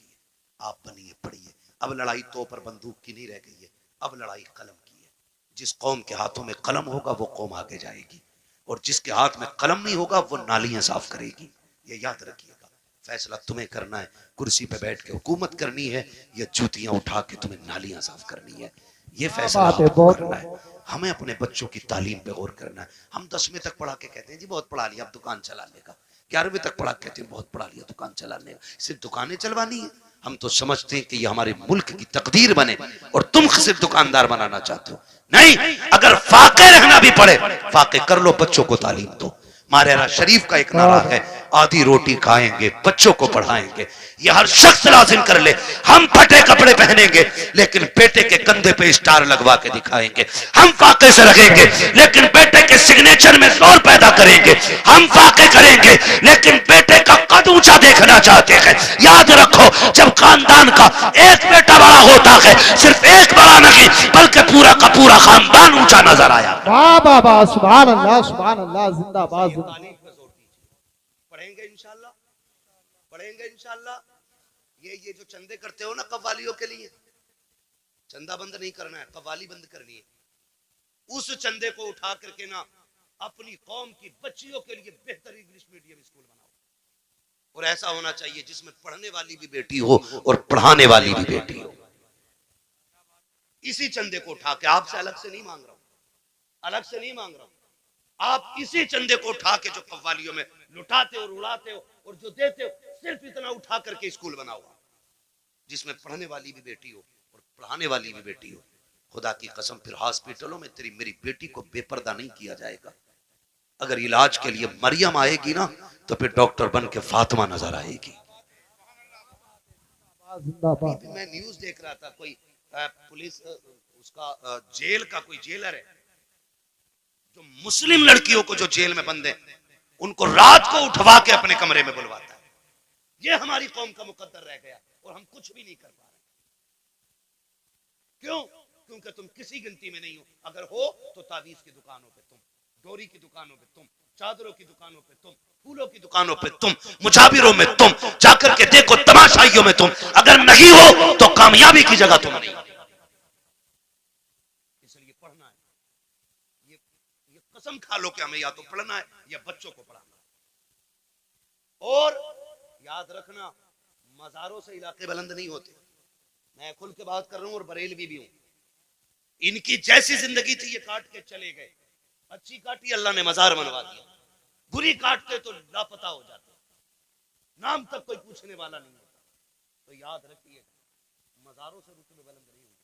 Speaker 1: आप बनिए, पढ़िए। अब लड़ाई तो पर बंदूक की नहीं रह गई है, अब लड़ाई कलम की है। जिस कौम के हाथों में कलम होगा वो कौम आगे जाएगी, और जिसके हाथ में कलम नहीं होगा वो नालियां साफ करेगी। ये याद रखिएगा, फैसला तुम्हें करना है, कुर्सी पे बैठ के हुकूमत करनी है या जूतियां उठा के तुम्हें नालियां साफ करनी है। ये फैसला आपको करना है। हमें अपने बच्चों की तालीम पे गौर करना है। हम 10वीं तक पढ़ा के कहते हैं जी बहुत पढ़ा लिया, अब दुकान चला लेगा। 11वीं तक पढ़ा, कहते हैं बहुत पढ़ा लिया, दुकान चलाने, सिर्फ दुकानें चलवानी है। हम तो समझते हैं कि ये हमारे मुल्क की तकदीर बने और तुम सिर्फ दुकानदार बनाना चाहते हो। नहीं, अगर फाके रहना भी पड़े फाके कर लो, बच्चों को तालीम दो। मारेरा शरीफ का एक नारा है, आधी रोटी खाएंगे बच्चों को पढ़ाएंगे। ये हर शख्स लाजिम कर ले। हम फटे कपड़े पहनेंगे लेकिन बेटे के कंधे पे स्टार लगवा के दिखाएंगे। हम फाके से रहेंगे लेकिन बेटे के सिग्नेचर में जोर पैदा करेंगे। हम फाके करेंगे लेकिन बेटे का कद ऊंचा देखना चाहते हैं। याद रखो, जब खानदान का एक बेटा बड़ा होता है, सिर्फ एक बड़ा नहीं बल्कि पूरा का पूरा खानदान ऊंचा नजर आया।
Speaker 2: वाह वाह वाह, सुभान अल्लाह सुभान अल्लाह, जिंदाबाद।
Speaker 1: तालीम पे जोर दीजिए। पढ़ेंगे इंशाल्लाह, पढ़ेंगे इंशाल्लाह। ये जो चंदे करते हो ना कव्वालियों के लिए, चंदा बंद नहीं करना है, कव्वाली बंद करनी है। उस चंदे को उठा करके ना अपनी कौम की बच्चियों के लिए बेहतर इंग्लिश मीडियम स्कूल बनाओ। और ऐसा होना चाहिए जिसमें पढ़ने वाली भी बेटी हो और पढ़ाने वाली भी बेटी हो। इसी चंदे को उठा के, आपसे अलग से नहीं मांग रहा हूं, अलग से नहीं मांग रहा हूं, आप इसी चंदे को उठा के जो कव्वालियों में लुटाते हो, उड़ाते हो और जो देते हो, सिर्फ इतना उठा करके स्कूल बनाओ जिसमें पढ़ने वाली भी बेटी हो और पढ़ाने वाली भी बेटी हो। खुदा की कसम, फिर हॉस्पिटलों में तेरी मेरी बेटी को बेपर्दा नहीं किया जाएगा। अगर इलाज के लिए मरियम आएगी ना, तो फिर डॉक्टर बन के फातिमा नजर आएगी। मैं न्यूज देख रहा था, कोई पुलिस उसका जेल का कोई जेलर है जो मुस्लिम लड़कियों को जो जेल में बंद है उनको रात को उठवा के अपने कमरे में बुलवाता है। ये हमारी कौम का मुकद्दर रह गया और हम कुछ भी नहीं कर पा रहे। क्यों? क्योंकि तुम किसी गिनती में नहीं हो। अगर हो तो तावीज की दुकानों पे तुम, डोरी की दुकानों पे तुम, चादरों की दुकानों पे तुम, फूलों की दुकानों पे तुम, मुजाबिरों में तुम, जाकर के देखो तमाशाइयों में तुम। अगर नहीं हो तो कामयाबी की जगह तुम नहीं। इसलिए पढ़ना है। ये कसम खा लो कि हमें या तो पढ़ना है या बच्चों को पढ़ाना है। और याद रखना, मजारों से इलाके बुलंद नहीं होते। मैं खुल के बात कर रहा हूं और बरेलवी भी हूं। इनकी जैसी जिंदगी थी ये काट के चले गए। अच्छी काटी अल्लाह ने मजार बनवा दिया, बुरी काटते तो लापता हो जाते, नाम तक कोई पूछने वाला नहीं होता। तो याद रखिए, मजारों से रुतबे बुलंद नहीं होंगे,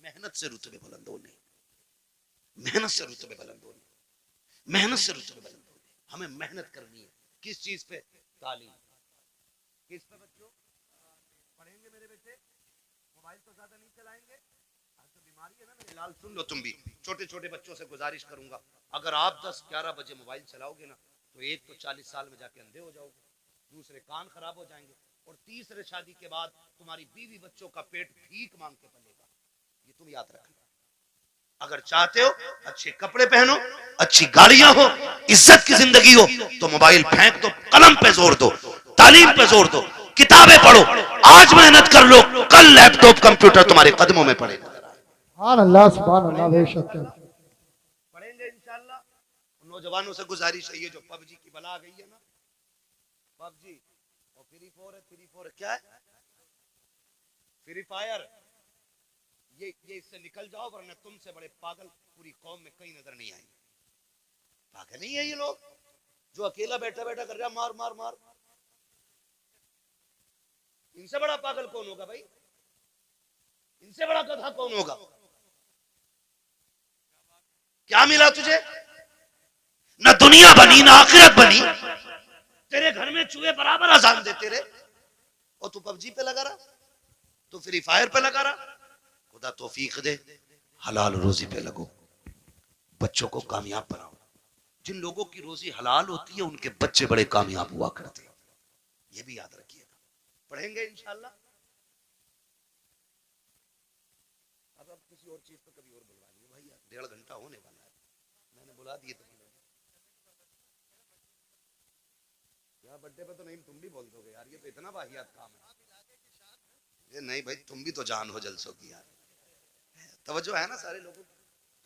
Speaker 1: मेहनत से रुतबे बुलंद होने, मेहनत से रुतबे बुलंद होने, मेहनत से रुतबे बुलंद होने। हमें मेहनत करनी है। किस चीज पे? तालीम। किस पे बच्चों? पढ़ेंगे मेरे बेटे, मोबाइल तो ज्यादा नहीं चलाएंगे। आज तो बीमारी है ना मेरे लाल, सुन लो तुम भी। छोटे छोटे बच्चों से गुजारिश करूंगा, अगर आप 10-11 बजे मोबाइल चलाओगे ना, तो एक तो 40 साल में जाके अंधे हो जाओगे, दूसरे कान खराब हो जाएंगे, और तीसरे शादी के बाद तुम्हारी बीवी बच्चों का पेट भीख मांग के पलेगा। ये तुम याद रखना। अगर चाहते हो अच्छे कपड़े पहनो, अच्छी गाड़ियां हो, इज्जत की जिंदगी हो, तो मोबाइल फेंक दो, कलम पे जोर दो, तालीम पे जोर दो, किताबें पढ़ो। आज मेहनत कर लो, कल लैपटॉप कंप्यूटर तुम्हारे कदमों में पड़ेगा।
Speaker 2: सुभान अल्लाह सुभान अल्लाह, बेशक
Speaker 1: पढ़ेंगे इंशाल्लाह। नौजवानों से गुजारिश है, ये जो पबजी की बला आ गई है ना, पबजी और फ्री फायर है, क्या है फ्री फायर, ये इससे निकल जाओ, वरना तुमसे बड़े पागल पूरी कौम में कहीं नजर नहीं आएंगे। पागल नहीं है ये लोग जो अकेला बैठा बैठा कर रहा मार मार मार। इनसे बड़ा पागल कौन होगा भाई? इनसे बड़ा गधा कौन होगा? क्या मिला तुझे? ना दुनिया बनी ना आखिरत बनी। तेरे घर में चूहे बराबर अजान देते रहे और तू पबजी पे लगा रहा, तू फ्री फायर पे लगा रहा। खुदा तौफीक दे, हलाल रोजी पे लगो, बच्चों को कामयाब बनाओ। जिन लोगों की रोजी हलाल होती है उनके बच्चे बड़े कामयाब हुआ करते हैं, ये भी याद रखिएगा। पढ़ेंगे इंशाल्लाह। अब किसी और चीज पे कभी और बुलवा लिए भैया, 1.5 घंटा होने वाला है, मैंने बुला दिए तो यार बर्थडे पे तो नहीं, तुम भी बोल दोगे यार, ये तो इतना वाहियात काम है। ये नहीं भाई, तुम भी तो जान हो जलसों की यार, तवज्जो है ना सारे लोगों।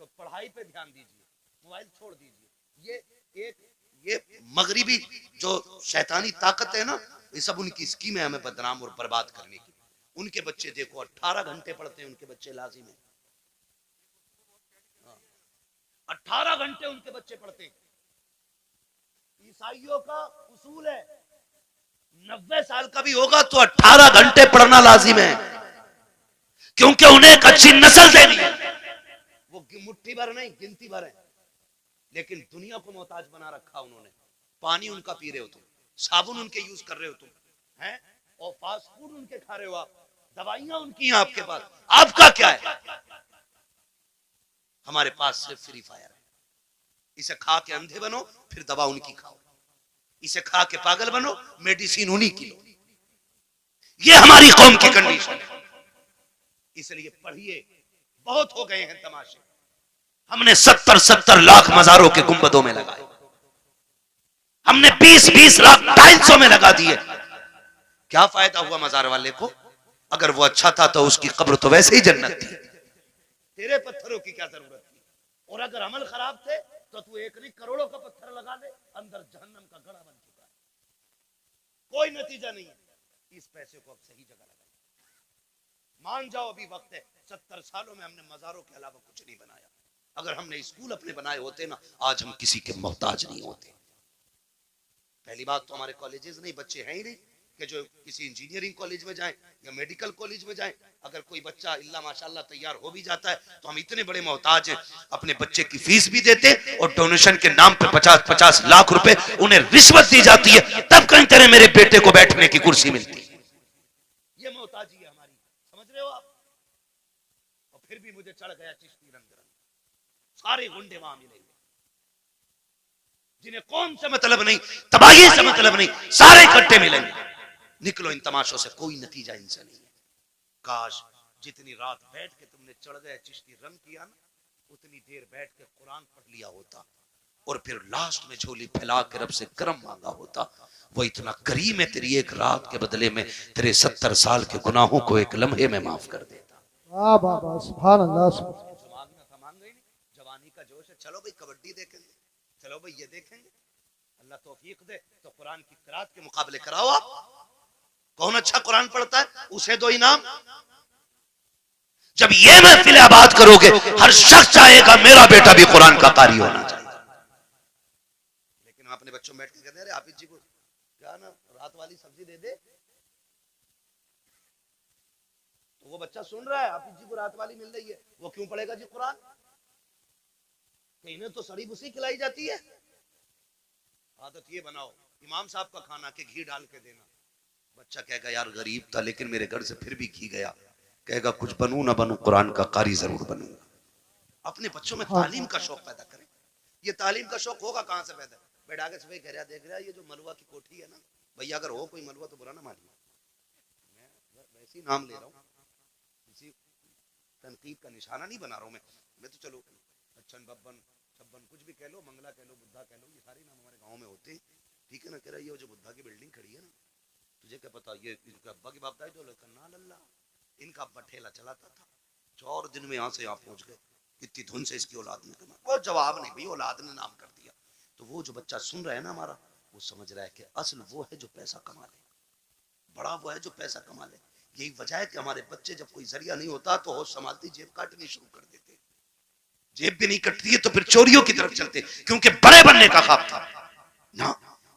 Speaker 1: तो पढ़ाई पे ध्यान दीजिए, मोबाइल छोड़ दीजिए। ये मगरिबी जो शैतानी ताकत है ना, ये सब उनकी स्कीम है हमें बदनाम और बर्बाद करने की। उनके बच्चे देखो 18 घंटे पढ़ते हैं, उनके बच्चे लाजिम है 18 घंटे उनके बच्चे पढ़ते हैं। ईसाइयों का उसूल है 90 साल का भी होगा तो 18 घंटे पढ़ना लाजिम है, क्योंकि उन्हें एक अच्छी नस्ल देनी है। वो मुट्ठी भर नहीं, गिनती भर है, लेकिन दुनिया को मोहताज बना रखा उन्होंने। पानी उनका पी रहे हो तुम, साबुन उनके यूज कर रहे हो तुम, हैं? और फास्ट फूड उनके खा रहे हो आप, दवाइयां उनकी हैं आपके पास। आपका क्या है? हमारे पास सिर्फ फ्री फायर है। इसे खा के अंधे बनो, फिर दवा उनकी खाओ। इसे खा के पागल बनो, मेडिसिन उन्हीं की लो। ये हमारी कौम की कंडीशन है। इसलिए पढ़िए, बहुत हो गए हैं तमाशे। हमने 70-70 लाख मजारों के गुंबदों में लगाए, हमने 20-20 लाख टाइल्सों में लगा दिए। क्या फायदा हुआ मजार वाले को? अगर वो अच्छा था तो उसकी कब्र तो वैसे ही जन्नत थी। तेरे पत्थरों की क्या जरूरत थी? और अगर अमल खराब थे तो तू एक नहीं करोड़ों का पत्थर लगा दे, अंदर जहन्नम का गड़ा बन चुका है। कोई नतीजा नहीं है। इस पैसे को अब सही जगह लगाए। मान जाओ अभी वक्त है। 70 सालों में हमने मजारों के अलावा कुछ नहीं बनाया। अगर हमने स्कूल अपने बनाए होते ना, आज हम किसी के मोहताज नहीं होते। पहली बात तो हमारे कॉलेजेस नहीं, बच्चे हैं ही नहीं कि जो किसी इंजीनियरिंग कॉलेज में जाएं या मेडिकल कॉलेज में जाएं। अगर कोई बच्चा इल्ला माशाल्लाह तैयार हो भी जाता है तो हम इतने बड़े मोहताज हैं, अपने बच्चे की फीस भी देते और डोनेशन के नाम पे 50-50 लाख रुपए उन्हें रिश्वत दी जाती है, तब कहीं तरह मेरे बेटे को बैठने की कुर्सी मिलती है। ये मोहताजी है हमारी, समझ रहे हो आप? और फिर भी मुझे चढ़ गया चिश्ती रंग रंग। सारे गुंडे वहां मिलेंगे जिन्हें कौन से मतलब नहीं, तबाही से मतलब नहीं, सारे इकट्ठे मिलेंगे। निकलो इन तमाशों से, कोई नतीजा इनसे नहीं है। काश जितनी रात बैठ के तुमने चढ़ गए चिश्ती रंग किया ना, उतनी देर बैठ के कुरान पढ़ लिया होता और फिर लास्ट में झोली फैला के रब से करम मांगा होता। वो इतना करीम है, तेरी एक रात के बदले में तेरे 70 साल के गुनाहों को एक लम्हे में माफ कर देता।
Speaker 2: वाह वाह वाह, सुभान अल्लाह।
Speaker 1: जवानी का जोश है, चलो भाई कबड्डी देखेंगे, चलो भाई ये देखेंगे। अल्लाह तौफीक दे तो कुरान की किरात के मुकाबले कराओ आप। कौन अच्छा कुरान पढ़ता है उसे दो इनाम। जब ये महफिल आबाद करोगे, हर शख्स चाहेगा मेरा बेटा भी कुरान का कारी होना चाहिए। लेकिन हम अपने बच्चों में बैठ के कहते हैं, हाफिज जी को क्या ना रात वाली सब्जी दे दे, तो वो बच्चा सुन रहा है हाफिज जी को रात वाली मिल रही है, वो क्यों पढ़ेगा जी कुरान? इन्हें तो सड़ी भूसी खिलाई जाती है। आदत ये बनाओ, इमाम साहब का खाना के घी डाल के देना। बच्चा कहेगा यार गरीब था लेकिन मेरे घर से फिर भी घी गया, कहेगा कुछ बनूं ना बनूं कुरान का कारी जरूर बनूंगा। अपने बच्चों में तालीम का शौक पैदा करें। ये तालीम का शौक होगा कहां से पैदा? बैठा के सुबह कह रहा देख रहा है ये जो मलुआ की कोठी है ना, भैया अगर हो कोई मलुआ तो बुरा ना मानिए, मैं वैसे ही नाम ले रहा हूँ, किसी तनकीद का निशाना नहीं बना रहा हूँ मैं तो चलो अच्छन बब्बन छब्बन कुछ भी कह लो, मंगला कह लो, बुद्धा कह लो, ये सारे नाम हमारे गाँव में होते हैं, ठीक है ना। कह रहा ये जो बुद्धा की बिल्डिंग खड़ी है ना, तुझे क्या पता ये इनका अब्बा की बाप दाई तो ना लल्ला, इनका अब्बा ठेला चलाता था, 4 दिन में यहाँ से यहाँ पहुंच गए, कितनी धुन से इसकी औलाद ने कमा। वो जवाब नहीं भाई, औलाद ने नाम कर दिया। तो वो जो बच्चा सुन रहा है ना हमारा, वो समझ रहा है कि असल वो है जो पैसा कमा ले, बड़ा वो है जो पैसा कमा ले। यही वजह है कि हमारे बच्चे जब कोई जरिया नहीं होता तो होश संभालती जेब काटनी शुरू कर देते। जेब भी नहीं कटती है तो फिर चोरियों की तरफ चलते, क्योंकि बड़े बनने का ख्वाब था ना।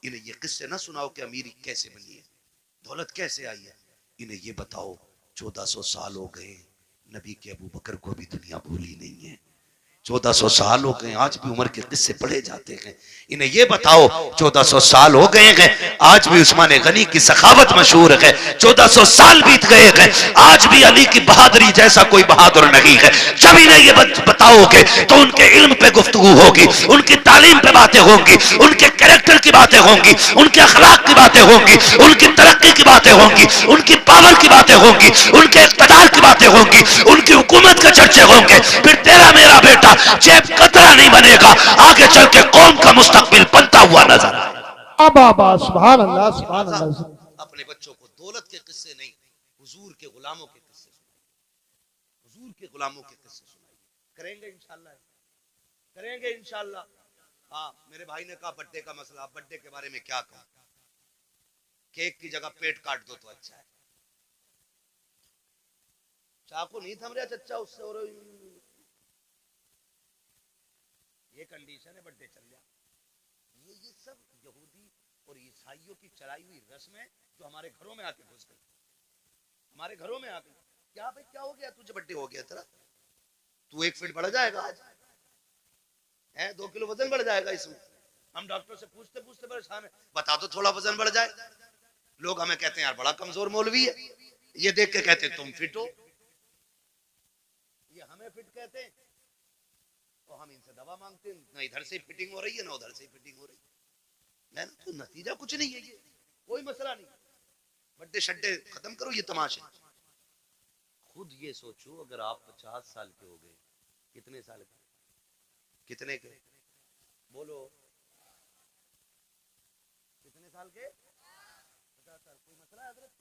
Speaker 1: इन्हें ये किस्से ना सुनाओ कि अमीरी कैसे बनी है, दौलत कैसे आई है। इन्हें ये बताओ 1400 साल हो गए, नबी के अबू बकर को भी दुनिया भूली नहीं है। 1400 साल हो गए, आज भी उमर के किस्से पढ़े जाते हैं। इन्हें ये बताओ 1400 साल हो गए हैं, आज भी उस्मान गनी की सखावत मशहूर है। 1400 साल बीत गए हैं, आज भी अली की बहादुरी जैसा कोई बहादुर नहीं है। जब इन्हें ये बताओगे तो उनके इल्म पे गुफ्तगू होगी, उनकी तालीम पे बातें होंगी, उनके कैरेक्टर की बातें होंगी, उनके अखलाक की बातें होंगी, उनकी तरक्की की बातें होंगी, उनकी पावर की बातें होंगी, उनके इक़्तिदार की बातें होंगी, उनकी हुकूमत के चर्चे होंगे। फिर तेरा मेरा बेटा जेब कतरा नहीं बनेगा, आगे चल के कौम का मुस्तकबिल बनता हुआ नजर आएगा।
Speaker 2: सुभान अल्लाह, सुभान अल्लाह।
Speaker 1: अपने बच्चों को दौलत के किस्से नहीं, हुजूर के गुलामों के किस्से सुनाइए, हुजूर के गुलामों के किस्से सुनाइए। करेंगे इंशाल्लाह, करेंगे इंशाल्लाह। हाँ, मेरे भाई ने कहा बर्थडे का मसला, बर्थडे के बारे में क्या कहूं, केक की जगह पेट काट दो तो अच्छा है। चाकू नहीं थम रहा चच्चा उससे, और ये कंडीशन है, बर्थडे चल गया। ये सब यहूदी और ईसाइयों की चलाई हुई रस्म है जो हमारे घरों में आके घुस गई, हमारे घरों में आके। क्या भाई क्या हो गया, तुझे बर्थडे हो गया तेरा, तू 1 फीट बढ़ जाएगा आज है, 2 किलो वजन बढ़ जाएगा इसमें। हम डॉक्टर से पूछते पूछते परेशान है, बता दो थोड़ा वजन बढ़ जाए। लोग हमें कहते हैं यार बड़ा कमजोर मौलवी है, ये देख के कहते हैं तुम फिट हो, ये हमें फिट कहते हैं, तो हम इनसे दवा मांगते हैं, ना इधर से फिटिंग हो रही है ना उधर से फिटिंग हो रही है ना। तो नतीजा कुछ नहीं है, ये कोई मसला नहीं, बड्डे शड्डे खत्म करो ये तमाशे। खुद ये सोचो अगर आप 50 साल के हो गए, कितने साल के, कितने के बोलो, कितने साल के, 50 साल। कोई मसला है हजरत,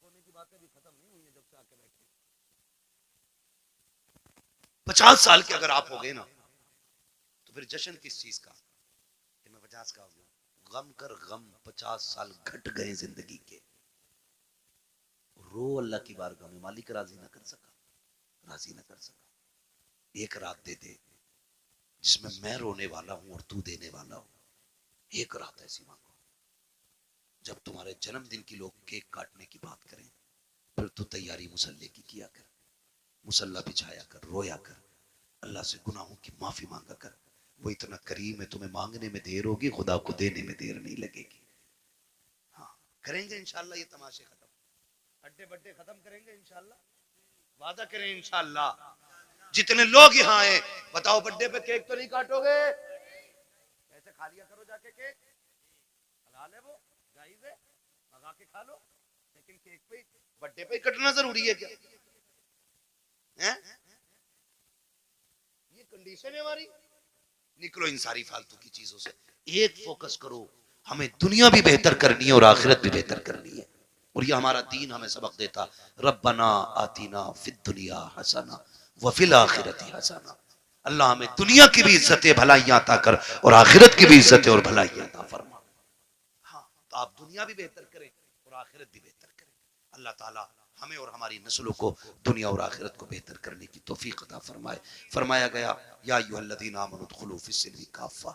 Speaker 1: सोने की बातें भी खत्म नहीं हुई है जब से आके बैठे। 50 साल के अगर आप हो गए ना, तो फिर जश्न किस चीज का कि मैं 50 का हो गया, गम कर गम, 50 साल घट गए जिंदगी के, रो अल्लाह की बारगाह में, मालिक राजी ना कर सका, राजी ना कर सका, एक रात दे दे जिसमें मैं रोने वाला हूं और तू देने वाला हूं, एक रात ऐसी मांगो। जब तुम्हारे जन्मदिन की लोग केक काटने की बात करें, फिर तू तैयारी मुसल्ले की किया कर, मुसल्ला बिछाया कर, रोया कर, अल्लाह से गुनाहों की माफी मांगा कर। वो इतना करीम है, तुम्हें मांगने में देर होगी, खुदा को देने में देर नहीं लगेगी। हाँ करेंगे इंशाल्लाह, ये तमाशे खत्म, अड्डे बड्डे खत्म करेंगे इंशाल्लाह, वादा करें इंशाल्लाह। जितने लोग यहाँ आए बताओ बर्थडे पे केक तो नहीं काटोगे, ऐसे खा लिया करो जाके केक, हलाल है वो, जायज है, मंगा के खा लो, लेकिन केक पे बर्थडे पे कटना जरूरी है क्या है? ये कंडीशन है हमारी। निकलो इन सारी फालतू की चीजों से, एक फोकस करो, हमें दुनिया भी बेहतर करनी है और आखिरत भी बेहतर करनी है। और ये हमारा दीन हमें सबक देता, रब्बना आतीना फिद दुनिया हसना व फिल आखिरती हसना। अल्लाह हमें दुनिया की भी इज्जतें भलाइयां अता कर और आखिरत की भी इज्जतें और भलाइयां अता फरमा। हाँ तो आप दुनिया भी बेहतर करें और आखिरत भी बेहतर करें। अल्लाह ताला हमें और हमारी नस्लों को दुनिया और आखिरत को बेहतर करने की तौफीक अता फरमाए। फरमाया गया या अय्युहल्लज़ीना आमनू उदखुलू फिस्सिल्मी काफ़ा।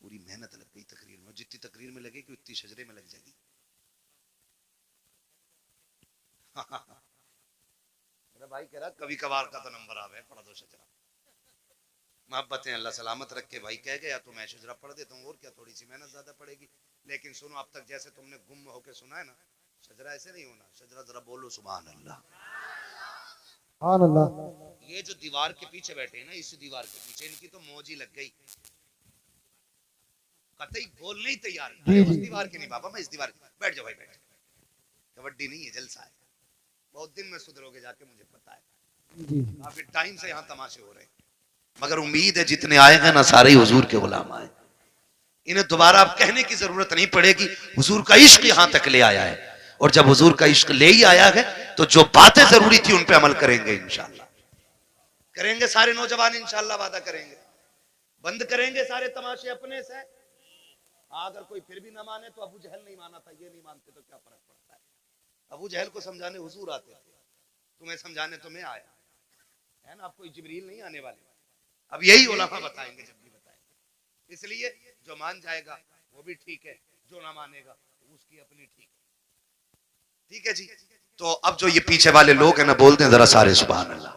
Speaker 1: पूरी मेहनत लग गई तकरीर में, जितनी तकरीर में लगेगी उतनी शजरे में लग जाएगी। मेरा भाई कह रहा कभी कभार का तो नंबर आवे, पढ़ा दो शजरा। मोहब्बतें अल्लाह सलामत रख के भाई कह गया तो मैं शजरा पढ़ देता हूँ, और क्या थोड़ी सी मेहनत ज्यादा पड़ेगी। लेकिन सुनो, अब तक जैसे तुमने गुम होके सुना है ना, शजरा ऐसे नहीं होना, शजरा जरा बोलो सुभान अल्लाह।
Speaker 2: सुभान अल्लाह।
Speaker 1: ये जो दीवार के पीछे बैठे हैं ना, इस दीवार के पीछे इनकी तो मौज ही लग गई, कतई बोलने ही तैयार। अरे उस दीवार की नहीं बाबा, मैं इस दीवार की। बैठ जाओ भाई बैठ, कबड्डी नहीं है जलसा है। बहुत दिन में सुधरोगे जाके, मुझे पता है, काफी टाइम से यहाँ तमाशे हो रहे हैं, मगर उम्मीद है जितने आएगा ना सारे हुजूर के गुलाम आए। इन्हें दोबारा अब कहने की जरूरत नहीं पड़ेगी, हुजूर का इश्क यहाँ तक ले आया है, और जब हुजूर का इश्क ले ही आया है तो जो बातें जरूरी थी उन पे अमल करेंगे इंशाल्लाह, करेंगे सारे नौजवान इंशाल्लाह, वादा करेंगे, बंद करेंगे सारे तमाशे अपने से। अगर कोई फिर भी ना माने तो अबू जहल नहीं माना था, ये नहीं मानते तो क्या फर्क पड़ता है। अबू जहल को समझाने हुजूर आते थे, तुम्हें समझाने तो मैं आया है ना, अब कोई जिब्रील नहीं आने वाले। अब यही उलमा बताएंगे जब भी बताएंगे। इसलिए जो मान जाएगा वो भी ठीक है, जो ना मानेगा उसकी अपनी ठीक है। ठीक है जी। तो अब जो ये पीछे वाले लोग हैं ना, बोलते हैं जरा सारे सुभान अल्लाह।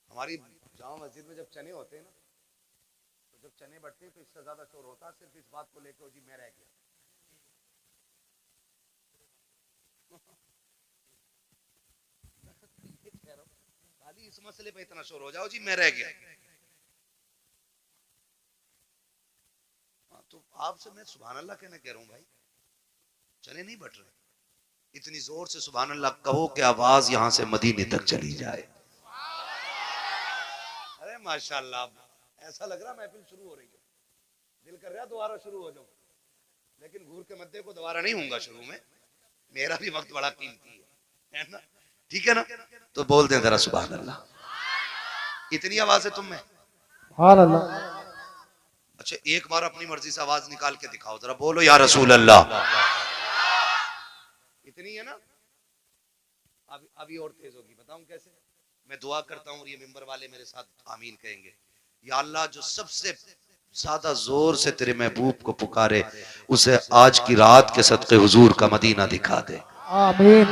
Speaker 1: हमारी जामा मस्जिद में जब चने होते हैं ना, तो जब चने बढ़ते हैं तो इससे ज्यादा शोर होता है, सिर्फ इस बात को लेकर जी मैं रह गया। खाली इस मसले पे इतना शोर हो जाओ जी मैं रह गया। तो आपसे मैं सुभान अल्लाह कहने कह रहा हूं भाई, चने नहीं बट रहे, इतनी जोर से सुभान अल्लाह कहो कि आवाज यहां से मदीने तक चली जाए। अरे माशाल्लाह, ऐसा लग रहा महफिल शुरू हो रही है, दिल कर रहा दोबारा शुरू हो जाऊं, लेकिन घूर के मध्य को दोबारा नहीं होऊंगा शुरू में, मेरा भी वक्त बड़ा कीमती है ना, ठीक है ना। तो बोल दें जरा सुभान अल्लाह। इतनी आवाज है तुम में?
Speaker 2: सुभान अल्लाह।
Speaker 1: अच्छा एक बार अपनी मर्जी से आवाज निकाल के दिखाओ जरा, बोलो या रसूल अल्लाह। इतनी है ना, अभी और तेज होगी, बताऊं कैसे? मैं दुआ करता हूँ और ये मिंबर वाले मेरे साथ आमीन कहेंगे। या अल्लाह जो सबसे ज्यादा जोर से तेरे महबूब को पुकारे उसे आज की रात के सदके हुजूर का मदीना दिखा दे।
Speaker 2: आमीन।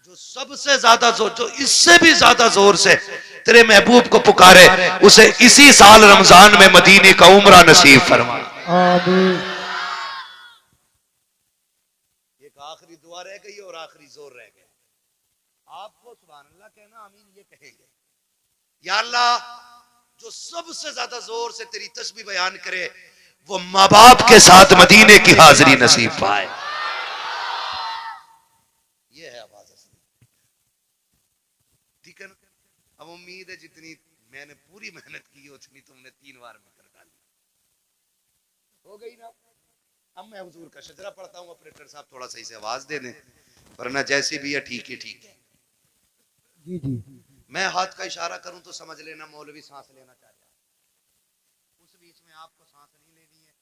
Speaker 1: जो सबसे ज्यादा जोर, जो इससे भी ज्यादा जोर से तेरे महबूब को पुकारे उसे इसी साल रमजान में मदीने का उम्रा नसीब फरमा।
Speaker 2: आमीन।
Speaker 1: एक आखिरी दुआ रह गई और आखिरी जोर रह गया। आपको सुभान अल्लाह कहना, आमीन ये कहेंगे। या अल्लाह जो सबसे ज्यादा जोर से तेरी तस्बीह बयान करे वो माँ बाप के साथ मदीने की हाजिरी नसीब पाए। ये है आवाज असली, ठीक है ना। अब उम्मीद है जितनी मैंने पूरी मेहनत की उतनी तुमने 3 बार में कर डाली, हो गई ना। अब मैं हुजूर का शजरा पढ़ता हूँ, ऑपरेटर साहब थोड़ा सही से आवाज दे दें, वरना जैसी भी है ठीक है ठीक है।
Speaker 2: जी जी।
Speaker 1: मैं हाथ का इशारा करूं तो समझ लेना मौलवी सांस लेना चाह रहा है। उस बीच में आपको सांस नहीं लेनी है,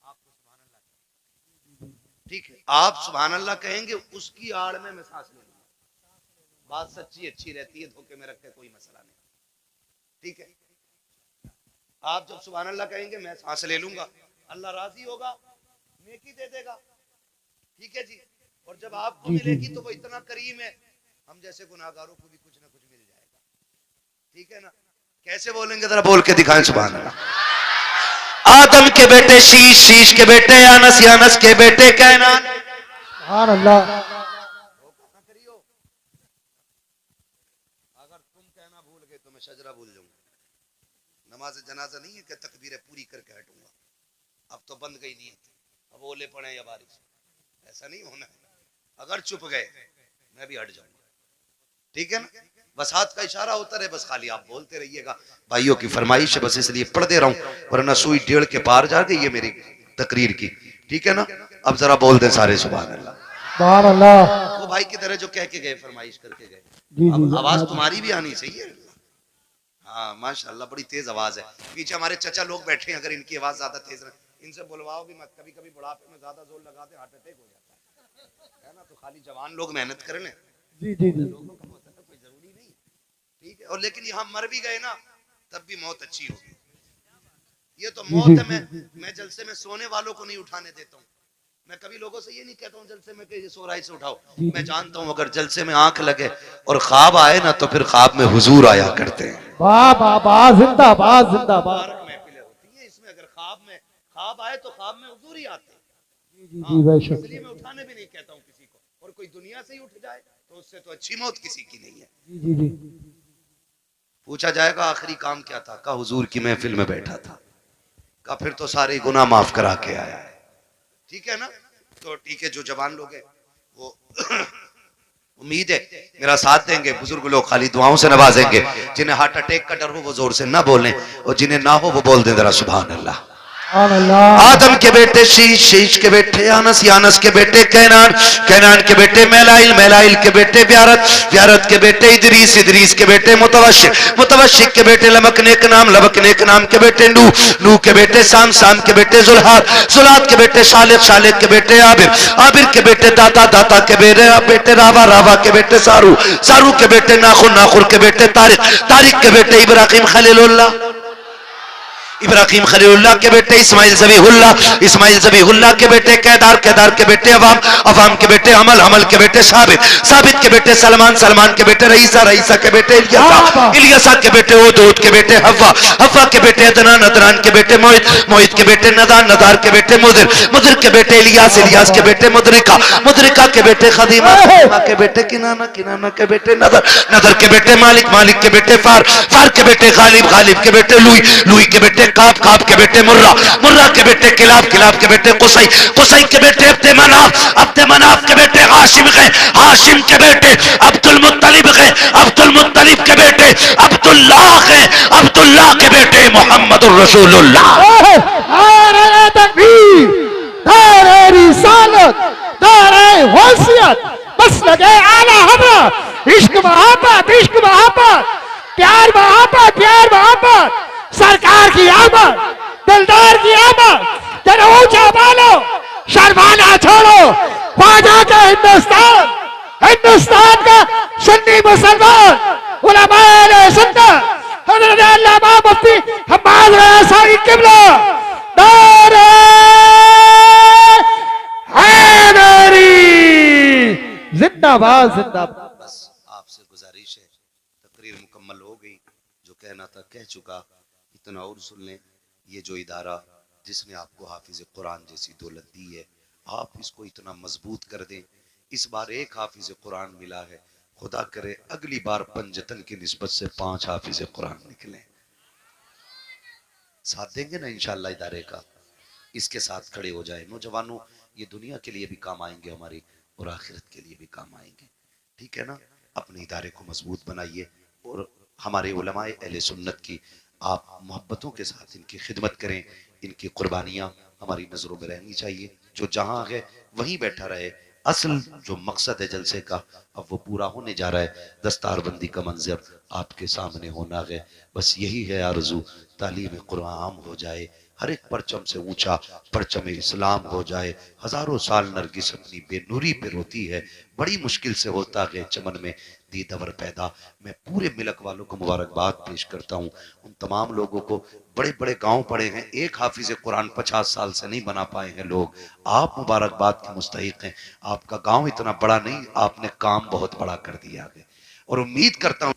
Speaker 1: आपको सुभान अल्लाह कहना, ठीक है। आप सुभान अल्लाह कहेंगे, उसकी आड़ में मैं सांस ले लूंगा। बात सच्ची अच्छी रहती है, धोखे में रखे कोई मसला नहीं, ठीक है। आप जब सुभान अल्लाह कहेंगे मैं सांस ले लूंगा, अल्लाह राजी होगा, नेकी दे देगा, ठीक है जी। और जब आपको मिलेगी तो वो इतना करीम है, हम जैसे गुनाहगारों को भी कुछ ना कुछ मिल जाएगा, ठीक है ना। कैसे बोलेंगे जरा बोल के दिखाएं सुभान अल्लाह। आदम के बेटे शीश, शीश के बेटे यानस, यानस के बेटे कैनान।
Speaker 2: सुभान अल्लाह।
Speaker 1: अगर तुम कहना भूल गए तो मैं शजरा भूल जाऊंगा। नमाज जनाजा नहीं है कि तकबीरें पूरी करके हटूंगा, अब तो बंद गई नहीं, अब ओले पड़े या बारिश, ऐसा नहीं होना है। अगर चुप गए मैं भी हट जाऊंगा, ठीक है ना। बस हाथ का इशारा होता रहे, बस खाली आप बोलते रहिएगा। भाइयों की फरमाइश है, बस इसलिए पढ़ दे रहा हूं, वरना सुई 1.5 के पार जा गई है मेरी तकरीर की, ठीक है ना। अब जरा बोल दे सारे सुभान अल्लाह।
Speaker 2: सुभान अल्लाह।
Speaker 1: वो भाई की तरह जो कह के गए, फरमाइश करके गए,
Speaker 2: जी
Speaker 1: अब
Speaker 2: जी।
Speaker 1: आवाज तुम्हारी भी आनी चाहिए। हाँ माशाल्लाह बड़ी तेज आवाज है। पीछे हमारे चचा लोग बैठे हैं, अगर इनकी आवाज ज्यादा तेज है इनसे बुलवाओ भी मत, कभी कभी बुढ़ापे में ज्यादा जोर लगाते हार्ट अटैक हो जाता है ना। तो खाली जवान लोग मेहनत कर लें,
Speaker 2: जी जी जी।
Speaker 1: लोगों का होता है कोई जरूरी नहीं, ठीक है। और लेकिन यहाँ मर भी गए ना तब भी मौत अच्छी होगी। ये तो मौत है। मैं जलसे में सोने वालों को नहीं उठाने देता हूँ। मैं कभी लोगों से ये नहीं कहता हूँ जलसे में कि सो रहा से उठाओ। मैं जानता हूँ अगर जलसे में आंख लगे और ख्वाब आए ना तो फिर ख्वाब में हुजूर आया करते हैं।
Speaker 2: वाह वाह वाह, जिंदाबाद जिंदाबाद।
Speaker 1: महफिलें होती है इसमें, अगर ख्वाब आए तो ख्वाब में हुजूर ही आते हैं।
Speaker 2: जी जी जी बेशक।
Speaker 1: इसलिए मैं उठाने भी नहीं कहता हूँ किसी को, और कोई दुनिया से ही उठ जाए तो उससे तो अच्छी मौत किसी की नहीं है।
Speaker 2: जी जी जी।
Speaker 1: पूछा जाएगा आखिरी काम क्या था, का हुजूर की महफिल में बैठा था, का फिर तो सारे गुनाह माफ करा के आया है, ठीक है ना। तो ठीक है, जो जवान लोग हैं वो उम्मीद है मेरा साथ देंगे, बुजुर्ग लोग खाली दुआओं से नवाजेंगे। जिन्हें हार्ट अटैक का डर हो वो जोर से ना बोलें, और जिन्हें ना हो वो बोल दें जरा सुभान अल्लाह। आदम के बेटे शीश, शीश के बेटे यानस, यानस के बेटे कैनान, कैनान के बेटे मेलाइल, मेलाइल के बेटे व्यारत, व्यारत के बेटे इदरीस, इदरीस के बेटे मुतवशिक, मुतवशिक के बेटे लमक नेक नाम, लमक नेक नाम के बेटे नूह, नूह के बेटे साम, साम के बेटे जुल्हाद, जुल्हाद के बेटे शालिक, शालिक के बेटे आबिर, आबिर के बेटे दाता, दाता के बेटे रावा, रावा के बेटे सारू, सारू के बेटे नाखुर, नाखुर के बेटे तारिक, तारिक के बेटे इब्राहिम खलीलुल्लाह, इब्राहिम खलीलुल्लाह के बेटे इस्माइल ज़बीहुल्लाह, इस्माइल ज़बीहुल्लाह के बेटे केदार, केदार के बेटे अवाम, अवाम के बेटे अमल, अमल के बेटे साबित, साबित के बेटे सलमान, सलमान के बेटे रईसा, रईसा के बेटे इलियासा, इलियासा के बेटे ओदूद के बेटे हव्वा, हव्वा के बेटे अदनान, अदनान के बेटे मोहित, मोहित के बेटे नदान, नदार के बेटे मुदिर, मुदिर के बेटे इलियास, इलियास के बेटे मुदरिका, मुदरिका के बेटे खदीमा, खदीमा के बेटे किनाना, किनाना के बेटे नदर, नदर के बेटे मालिक, मालिक के बेटे फार, फार के बेटे गालिब, गालिब के बेटे लुई, लुई के बेटे काब, काब के बेटे मुर्रा, मुर्रा के बेटे किलाब, किलाब के बेटे कुसई, कुसई के बेटे अब्दे मनाफ, अब्दे मनाफ के बेटे हाशिम गए, हाशिम के बेटे अब्दुल मुत्तलिब गए, अब्दुल मुत्तलिब के बेटे अब्दुल्लाह गए, अब्दुल्लाह के बेटे मोहम्मदुर रसूलुल्लाह।
Speaker 2: नारे तकबीर, नारे रिसालत, नारे वसीयत, बस लगे आला हज़रत, इश्क मोहब्बत, इश्क मोहब्बत, प्यार मोहब्बत, प्यार मोहब्बत, सरकार की आमद, दिलदार की आमद, जरा ऊंचा बोलो, शर्माना छोड़ो, ख्वाजा का हिंदुस्तान, हिंदुस्तान का सुन्नी मुसलमान, उलमाए सुन्नत हज़रत अल्लामा मुफ्ती हम्माद साई किबला नारे हैदरी जिंदाबाद जिंदाबाद।
Speaker 1: बस आपसे गुजारिश है, तकरीर मुकम्मल हो गई, जो कहना था कह चुका। इतना और सुन लें, ये जो इदारा जिसने आपको हाफिज कुरान जैसी दौलत दी है, आप इसको इतना मजबूत कर दें। इस बार एक हाफिज कुरान मिला है, खुदा करे अगली बार पंजतन की निस्बत से 5 हाफिज कुरान निकले। साथ देंगे ना इंशाअल्लाह इदारे का? इसके साथ खड़े हो जाए। नौजवानों, ये दुनिया के लिए भी काम आएंगे हमारी, और आखिरत के लिए भी काम आएंगे। ठीक है ना? अपने इदारे को मजबूत बनाइए, और हमारे उलमाए अहले सुन्नत की आप मोहब्बतों के साथ इनकी खिदमत करें। इनकी कुर्बानियाँ हमारी नज़रों में रहनी चाहिए। जो जहाँ है वहीं बैठा रहे। असल जो मकसद है जलसे का, अब वो पूरा होने जा रहा है। दस्तारबंदी का मंजर आपके सामने होना है। बस यही है आरज़ू, तालीम कुरान आम हो जाए, हर एक परचम से ऊंचा परचम इस्लाम हो जाए। हजारों साल नरगिस अपनी बेनूरी पे रोती है, बड़ी मुश्किल से होता है चमन में दीदवर पैदा। मैं पूरे मिलक वालों को मुबारकबाद पेश करता हूँ। उन तमाम लोगों को, बड़े बड़े गांव पड़े हैं, एक हाफिज कुरान 50 साल से नहीं बना पाए हैं लोग। आप मुबारकबाद के मुस्तहिक हैं। आपका गांव इतना बड़ा नहीं, आपने काम बहुत बड़ा कर दिया है। और उम्मीद करता हूँ